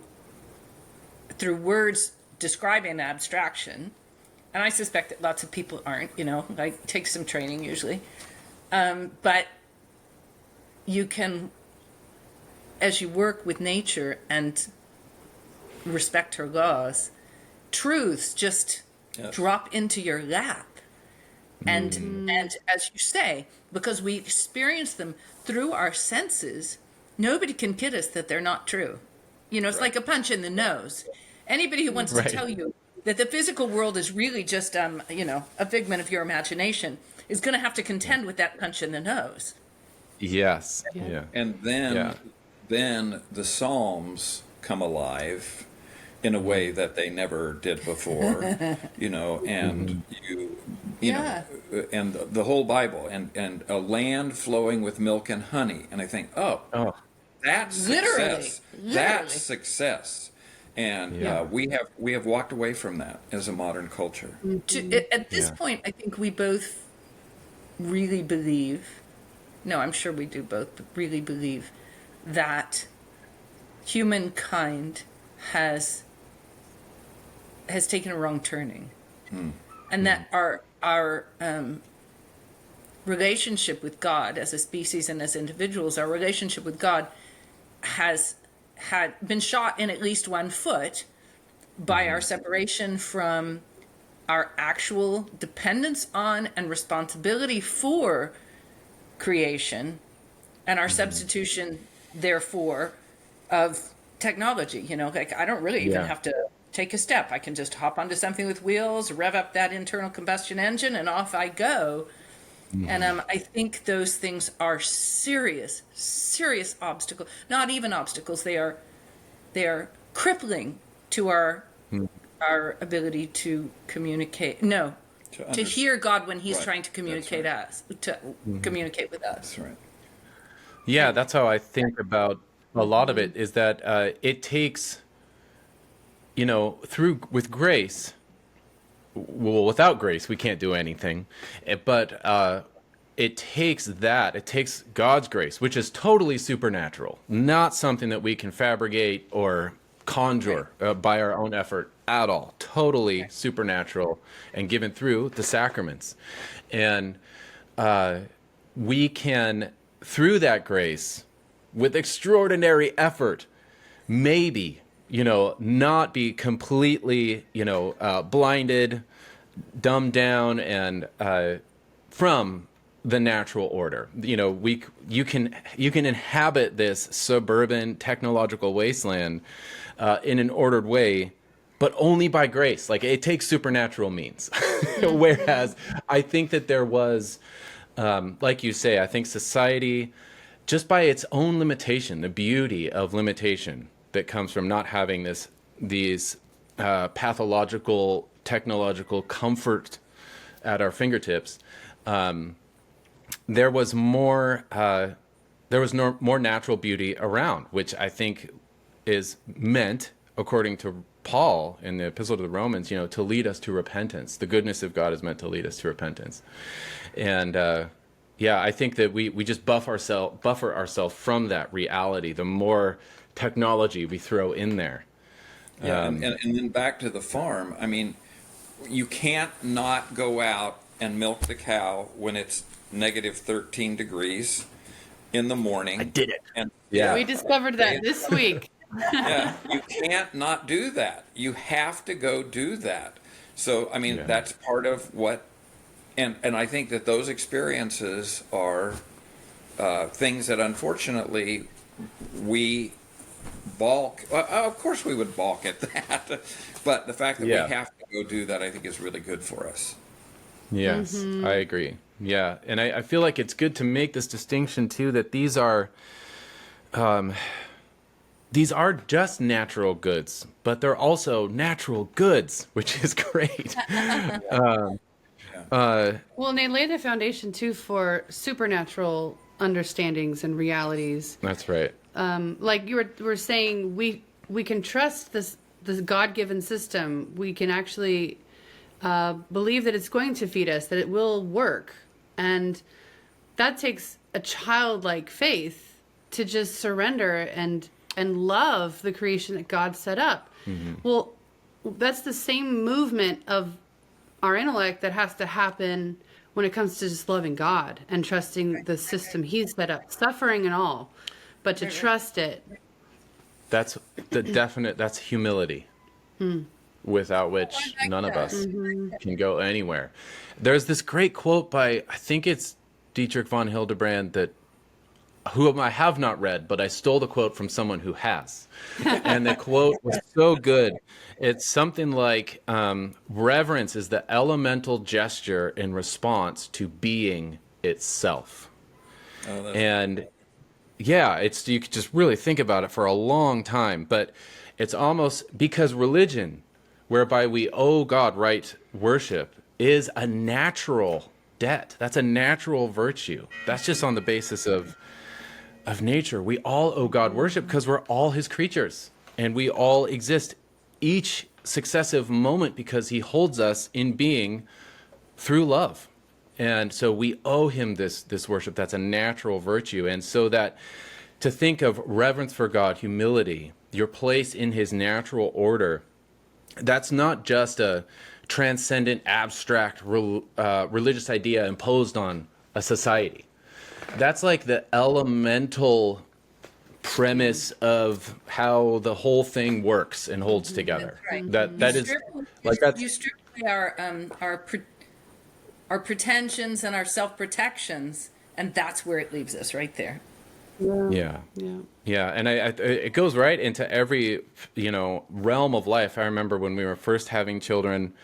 words describing an abstraction, and I suspect that lots of people aren't. Like take some training usually, but you can, as you work with nature and respect her laws, truths just drop into your lap, And as you say, because we experience them through our senses, nobody can kid us that they're not true. You know, it's like a punch in the nose. Anybody who wants to tell you that the physical world is really just, you know, a figment of your imagination is going to have to contend with that punch in the nose. Yes. Yeah. And then the Psalms come alive in a way that they never did before, you know, and you know, and the whole Bible, and a land flowing with milk and honey. And I think, that's success. That's success. And we have walked away from that as a modern culture. At this point, I think we both really believe, no, I'm sure we do both, but really believe that humankind has taken a wrong turning. And that our relationship with God as a species and as individuals, our relationship with God had been shot in at least one foot by our separation from our actual dependence on and responsibility for creation, and our substitution, therefore, of technology. You know, like I don't really even have to take a step. I can just hop onto something with wheels, rev up that internal combustion engine, and off I go. And I think those things are serious obstacles. Not even obstacles. They are crippling to our ability to communicate. No, to hear God when He's trying to communicate communicate with us. That's right. Yeah, that's how I think about a lot of it. Is that it takes, you know, with grace. Well, without grace, we can't do anything. But it takes God's grace, which is totally supernatural, not something that we can fabricate or conjure by our own effort at all. Totally supernatural and given through the sacraments. And we can, through that grace, with extraordinary effort, maybe, you know, not be completely, you know, blinded, dumbed down, and from the natural order. You know, you can inhabit this suburban technological wasteland in an ordered way, but only by grace. Like, it takes supernatural means. Whereas I think that there was, like you say, I think society, just by its own limitation, the beauty of limitation that comes from not having these pathological, technological comfort at our fingertips, there was more natural beauty around, which I think is meant, according to Paul in the Epistle to the Romans, you know, to lead us to repentance. The goodness of God is meant to lead us to repentance. And I think that we just buffer ourselves from that reality. The more technology we throw in there. And then back to the farm. I mean, you can't not go out and milk the cow when it's negative 13 degrees in the morning. I did it. And we discovered that this week. You can't not do that. You have to go do that. So, I mean, that's part of what, and I think that those experiences are things that unfortunately we balk. Well, of course we would balk at that, but the fact that we have to go do that, I think, is really good for us. Yes, I agree. Yeah, and I feel like it's good to make this distinction too, that these are just natural goods, but they're also natural goods, which is great. Well, and they lay the foundation too for supernatural understandings and realities. That's right. Like you were saying, we can trust this God-given system. We can actually believe that it's going to feed us, that it will work, and that takes a childlike faith to just surrender and love the creation that God set up. Well, that's the same movement of our intellect that has to happen when it comes to just loving God and trusting the system He's set up, suffering and all, but to trust it. That's the definite. That's humility. without which none of us can go anywhere. There's this great quote by, I think it's Dietrich von Hildebrand, whom I have not read, but I stole the quote from someone who has. And the quote was so good. It's something like, reverence is the elemental gesture in response to being itself. Oh, and yeah, you could just really think about it for a long time, but it's almost because religion, whereby we owe God right worship, is a natural debt. That's a natural virtue. That's just on the basis of nature. We all owe God worship because we're all his creatures, and we all exist each successive moment because he holds us in being through love. And so we owe him this worship. That's a natural virtue. And so that to think of reverence for God, humility, your place in his natural order, that's not just a transcendent, abstract, religious idea imposed on a society. That's like the elemental premise of how the whole thing works and holds together. That's right. That is like that. You strip away our pretensions and our self-protections, and that's where it leaves us, right there. Yeah. And it goes right into every, realm of life. I remember when we were first having children,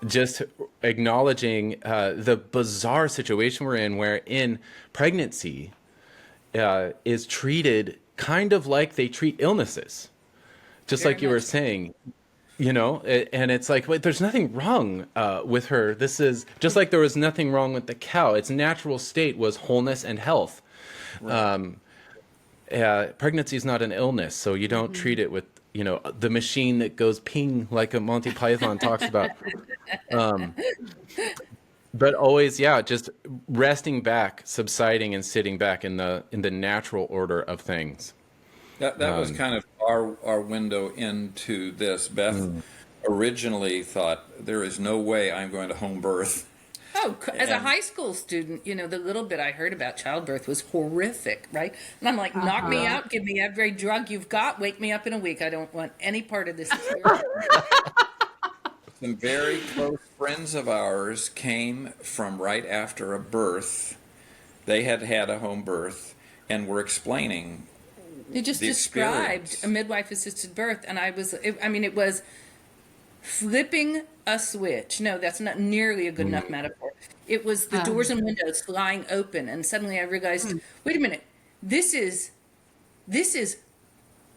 just acknowledging the bizarre situation we're in, where in pregnancy is treated kind of like they treat illnesses, just like you were saying. And it's like, wait, there's nothing wrong with her. This is just like there was nothing wrong with the cow. Its natural state was wholeness and health. Right. Pregnancy is not an illness, so you don't treat it with, the machine that goes ping like a Monty Python talks about. But always, just resting back, subsiding, and sitting back in the natural order of things. That was kind of our window into this. Beth originally thought, there is no way I'm going to home birth. Oh, as a high school student, the little bit I heard about childbirth was horrific, right? And I'm like, knock me out, give me every drug you've got, wake me up in a week. I don't want any part of this experience. Some very close friends of ours came from right after a birth. They had had a home birth and were explaining. They just described a midwife-assisted birth, and it was flipping a switch. No, that's not nearly a good enough metaphor. It was the doors and windows flying open, and suddenly I realized, wait a minute, this is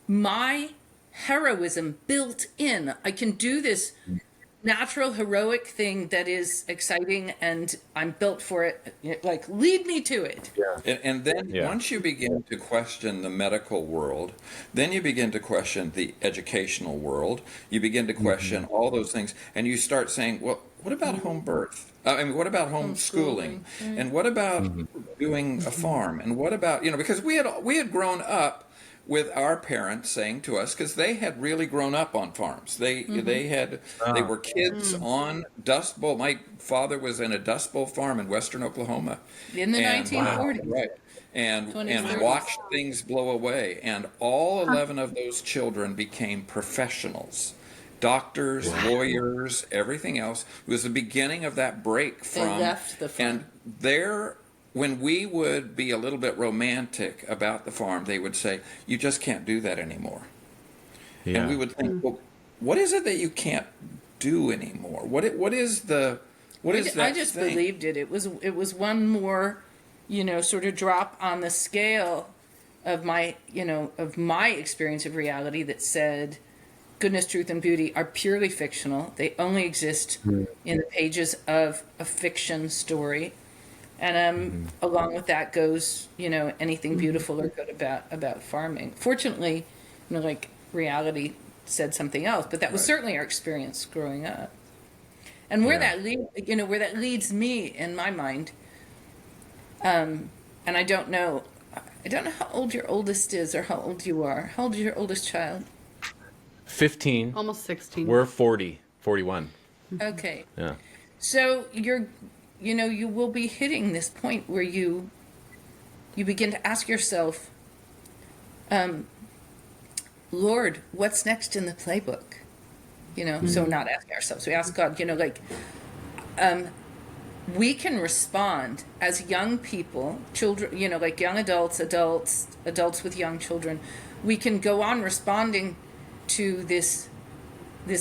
my heroism built in. I can do this natural heroic thing that is exciting, and I'm built for it. Like, lead me to it. And then once you begin to question the medical world, then you begin to question the educational world. You begin to question all those things, and you start saying, well, what about home birth? What about homeschooling? And what about doing a farm? And what about, because we had grown up with our parents saying to us, because they had really grown up on farms. They were kids on Dust Bowl. My father was in a Dust Bowl farm in western Oklahoma in the 1940s, right? And watched things blow away. And all 11 of those children became professionals, doctors, lawyers, everything else. It was the beginning of that break from. They left the farm. And when we would be a little bit romantic about the farm, they would say, you just can't do that anymore. And we would think, well, what is it that you can't do anymore? What is that I just thing? Believed it. It was one more, sort of drop on the scale of my experience of reality that said goodness, truth, and beauty are purely fictional. They only exist in the pages of a fiction story. And along with that goes, anything beautiful or good about farming. Fortunately, reality said something else, but that was certainly our experience growing up. And where that leads me in my mind, and I don't know how old your oldest is or how old you are. How old is your oldest child? 15. Almost 16. We're 41. Okay. Yeah. So you will be hitting this point where you begin to ask yourself, Lord, what's next in the playbook? so not asking ourselves, we ask God, we can respond as young people, children, like young adults with young children. We can go on responding to this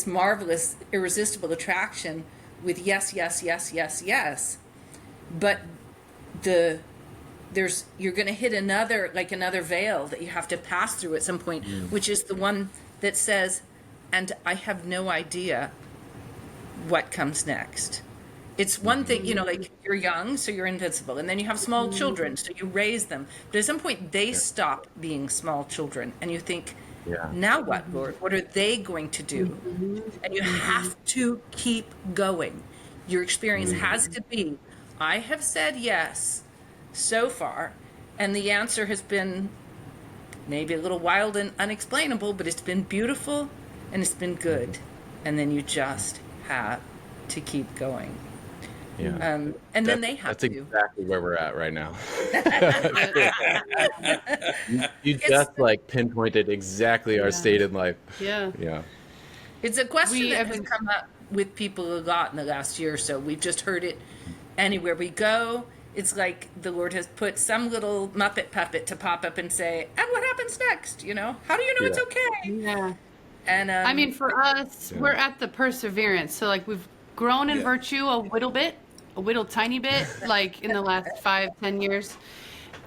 marvelous, irresistible attraction with yes, yes, yes, yes, yes. But you're going to hit another veil that you have to pass through at some point, which is the one that says, and I have no idea what comes next. It's one thing, like you're young, so you're invincible. And then you have small children, so you raise them. But at some point, they stop being small children. And you think, now what, Lord? What are they going to do? And you have to keep going. Your experience has to be, I have said yes so far. And the answer has been maybe a little wild and unexplainable, but it's been beautiful and it's been good. And then you just have to keep going. Yeah. And then they have to. That's exactly where we're at right now. you just pinpointed exactly our state in life. Yeah. Yeah. It's a question that has come up with people a lot in the last year or so. We've just heard it anywhere we go. It's like the Lord has put some little Muppet puppet to pop up and say, and what happens next? How do you know it's okay? Yeah. And for us, we're at the perseverance. So we've grown in virtue a little tiny bit, in the last 5-10 years.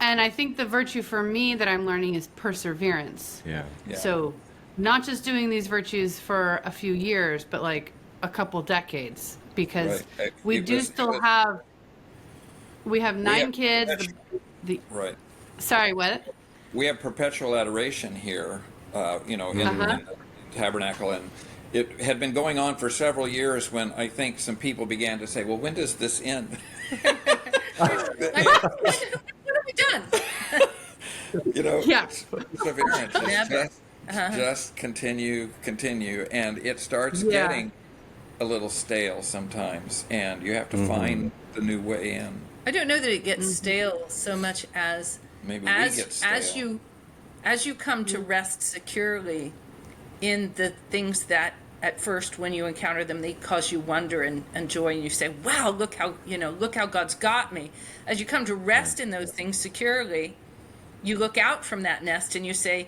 And I think the virtue for me that I'm learning is perseverance. Yeah. So not just doing these virtues for a few years, but a couple decades, because we have 9 kids. Right. Sorry, what? We have perpetual adoration here, in the tabernacle, and it had been going on for several years when I think some people began to say, well, when does this end? What have we done? Perseverance. Just continue, and it starts getting a little stale sometimes, and you have to find the new way in. I don't know that it gets stale so much as maybe we get stale. As you come to rest securely in the things that at first when you encounter them they cause you wonder and joy, and you say, wow, look how God's got me. As you come to rest in those things securely, you look out from that nest and you say,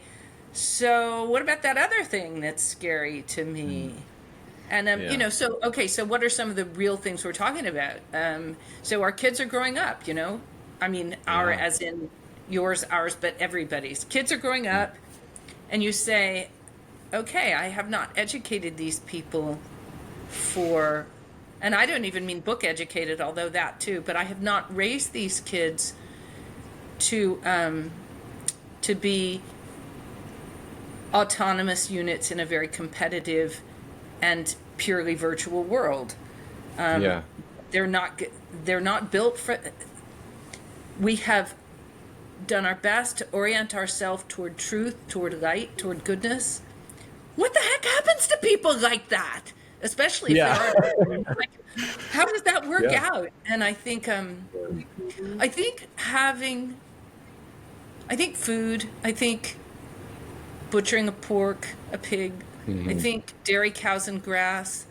so what about that other thing that's scary to me? And so what are some of the real things we're talking about? So our kids are growing up, our as in yours, ours, but everybody's kids are growing up, and you say, okay, I have not educated these people and I don't even mean book educated, although that too, but I have not raised these kids to be autonomous units in a very competitive and purely virtual world. They're not built for. We have done our best to orient ourselves toward truth, toward light, toward goodness. What the heck happens to people like that? Especially if how does that work out? And I think food, I think butchering a pig, I think dairy cows and grass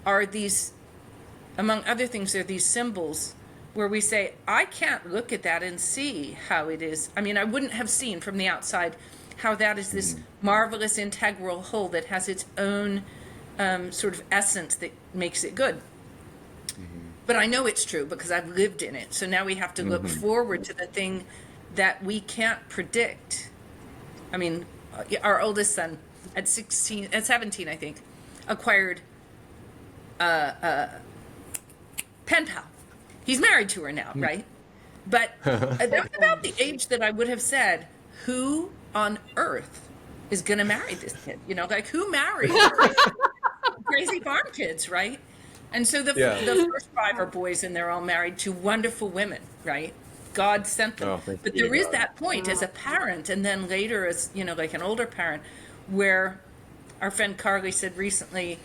are these, among other things, they're these symbols where we say, I can't look at that and see how it is. I mean, I wouldn't have seen from the outside how that is this marvelous integral whole that has its own sort of essence that makes it good. But I know it's true because I've lived in it. So now we have to look forward to the thing that we can't predict. I mean, our oldest son at 17, I think, acquired a pen pal. He's married to her now, right? But that's about the age that I would have said, who on earth is going to marry this kid? Who marries crazy farm kids, right? And so the first 5 are boys, and they're all married to wonderful women, right? God sent them. But there is that point as a parent, and then later as, an older parent, where our friend Carly said recently,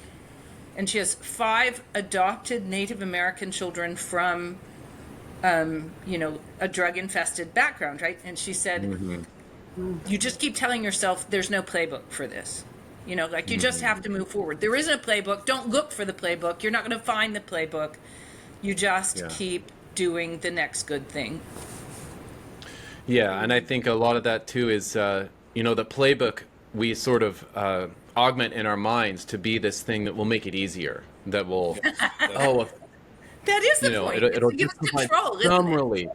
and she has 5 adopted Native American children from, a drug-infested background, right? And she said, you just keep telling yourself there's no playbook for this. You know, like you just have to move forward. There isn't a playbook. Don't look for the playbook. You're not going to find the playbook. You just keep doing the next good thing. Yeah, and I think a lot of that too is, you know, the playbook we sort of augment in our minds to be this thing that will make it easier. That will, that is the point. It'll give us control, isn't it? Relief.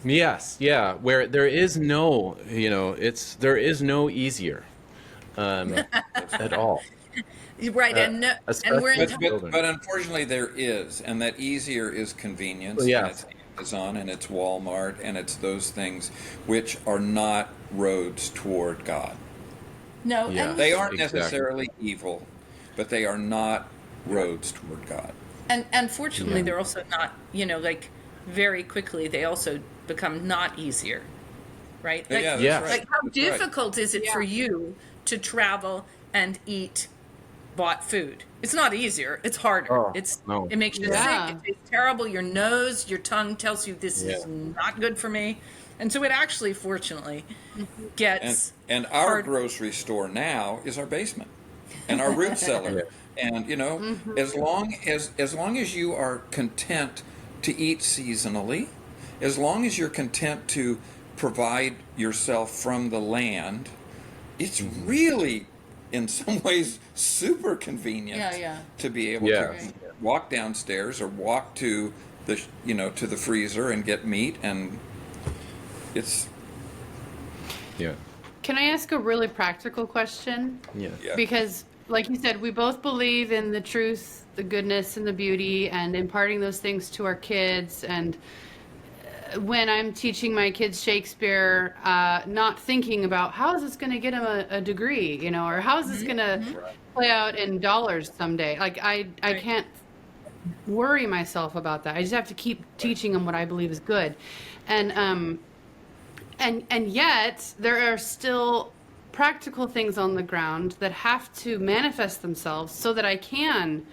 Yes, yeah, where there is no, you know, there is no easier at all. Right, and we're in but unfortunately there is, and that easier is convenience. Well, yeah. And it's Amazon and it's Walmart and it's those things which are not roads toward God. No, they aren't necessarily evil, but they are not roads toward God. And fortunately, they're also not, you know, like very quickly they also become not easier, right? Like, like how difficult is it for you to travel and eat bought food? It's not easier. It's harder. It makes you sick. It tastes terrible. Your nose, your tongue tells you this is not good for me. And so it actually, fortunately, gets and our grocery store now is our basement and our root cellar. And you know, as long as you are content to eat seasonally, as long as you're content to provide yourself from the land, it's really, in some ways, super convenient to be able to walk downstairs or walk to the to the freezer and get meat, and it's Can I ask a really practical question? Yeah. Because, like you said, we both believe in the truth, the goodness, and the beauty, and imparting those things to our kids. And when I'm teaching my kids Shakespeare, not thinking about how is this going to get them a degree, you know, or how is this going to play out in dollars someday? Like I can't worry myself about that. I just have to keep teaching them what I believe is good. And yet there are still practical things on the ground that have to manifest themselves so that I can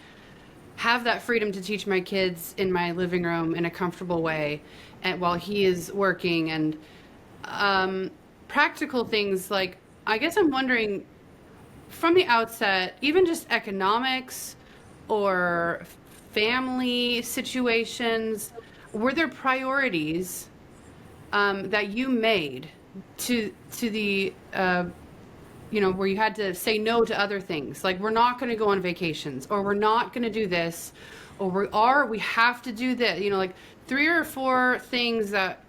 have that freedom to teach my kids in my living room in a comfortable way, and while he is working. And practical things like, I guess I'm wondering from the outset, even just economics or family situations, were there priorities that you made to the where you had to say no to other things, like we're not going to go on vacations, or we're not going to do this, or we have to do this, you know, like 3 or 4 things that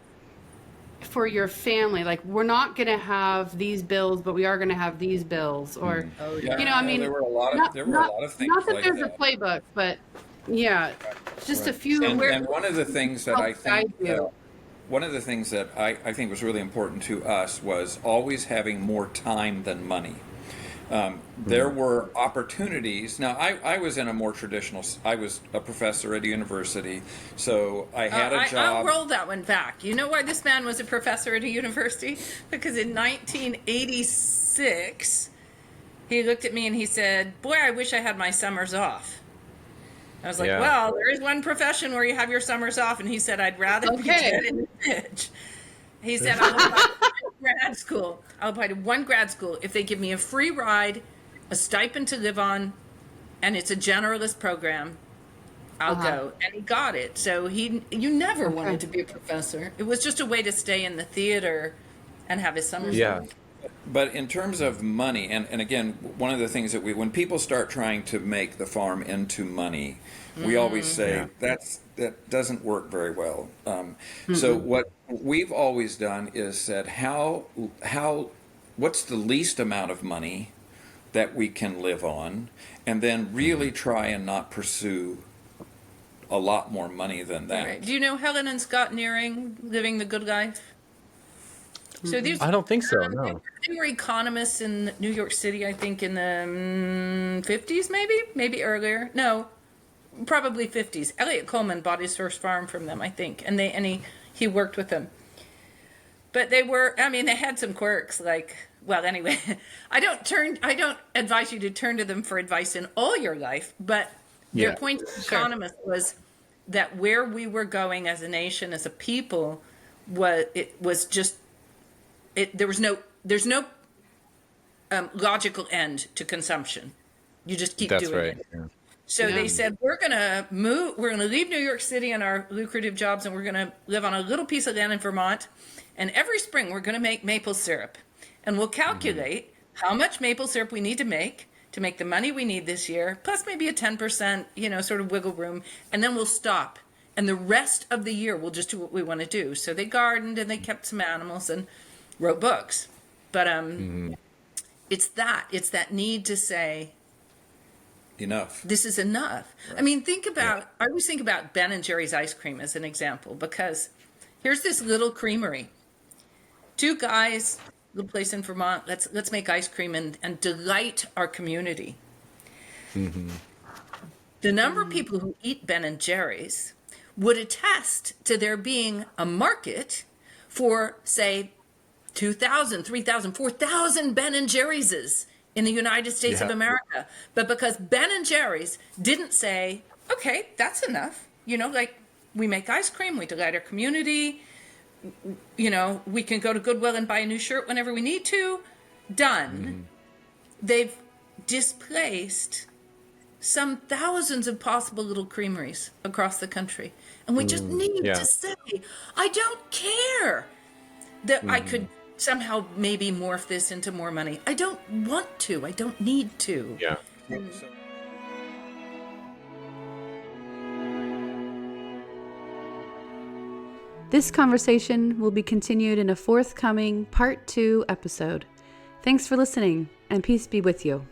for your family, like we're not going to have these bills, but we are going to have these bills, or you know, I mean, there were a lot of things. Not that like there's a playbook, but just a few. And one of the things that I think. One of the things that I think was really important to us was always having more time than money. There were opportunities. Now, I was in a more traditional, I was a professor at a university, so I had a job. I'll roll that one back. You know why this man was a professor at a university? Because in 1986, he looked at me and he said, "Boy, I wish I had my summers off." I was like, well, there is one profession where you have your summers off. And he said, I'd rather be dead in the ditch. He said, I'll apply to one grad school. I'll apply to one grad school if they give me a free ride, a stipend to live on, and it's a generalist program. I'll go. And he got it. So you never wanted to be a professor. It was just a way to stay in the theater and have his summers off. But in terms of money, and again, one of the things that when people start trying to make the farm into money, we always say that doesn't work very well. So what we've always done is said, what's the least amount of money that we can live on, and then really try and not pursue a lot more money than that. Right. Do you know Helen and Scott Nearing, Living the Good Life? So these, I don't think so, no. They were economists in New York City, I think, in the 50s, maybe earlier. No, probably 50s. Elliot Coleman bought his first farm from them, I think, and he worked with them. But they had some quirks, like, well, anyway, I don't advise you to turn to them for advice in all your life, but their point as economists was that where we were going as a nation, as a people, there's no logical end to consumption. You just keep That's doing right. it. Yeah. So they said, we're going to leave New York City and our lucrative jobs, and we're going to live on a little piece of land in Vermont. And every spring, we're going to make maple syrup. And we'll calculate how much maple syrup we need to make the money we need this year, plus maybe a 10%, sort of wiggle room. And then we'll stop. And the rest of the year, we'll just do what we want to do. So they gardened and they kept some animals and wrote books. But it's that need to say, enough. This is enough. Right. I mean, I always think about Ben and Jerry's ice cream as an example, because here's this little creamery. Two guys, little place in Vermont, let's make ice cream and delight our community. Mm-hmm. The number of people who eat Ben and Jerry's would attest to there being a market for, say, 2,000, 3,000, 4,000 Ben and Jerry's in the United States of America. But because Ben and Jerry's didn't say, okay, that's enough. We make ice cream, we delight our community. We can go to Goodwill and buy a new shirt whenever we need to. Done. Mm-hmm. They've displaced some thousands of possible little creameries across the country. And we just need to say, I don't care that I could somehow maybe morph this into more money. I don't want to. I don't need to. Yeah. This conversation will be continued in a forthcoming Part 2 episode. Thanks for listening, and peace be with you.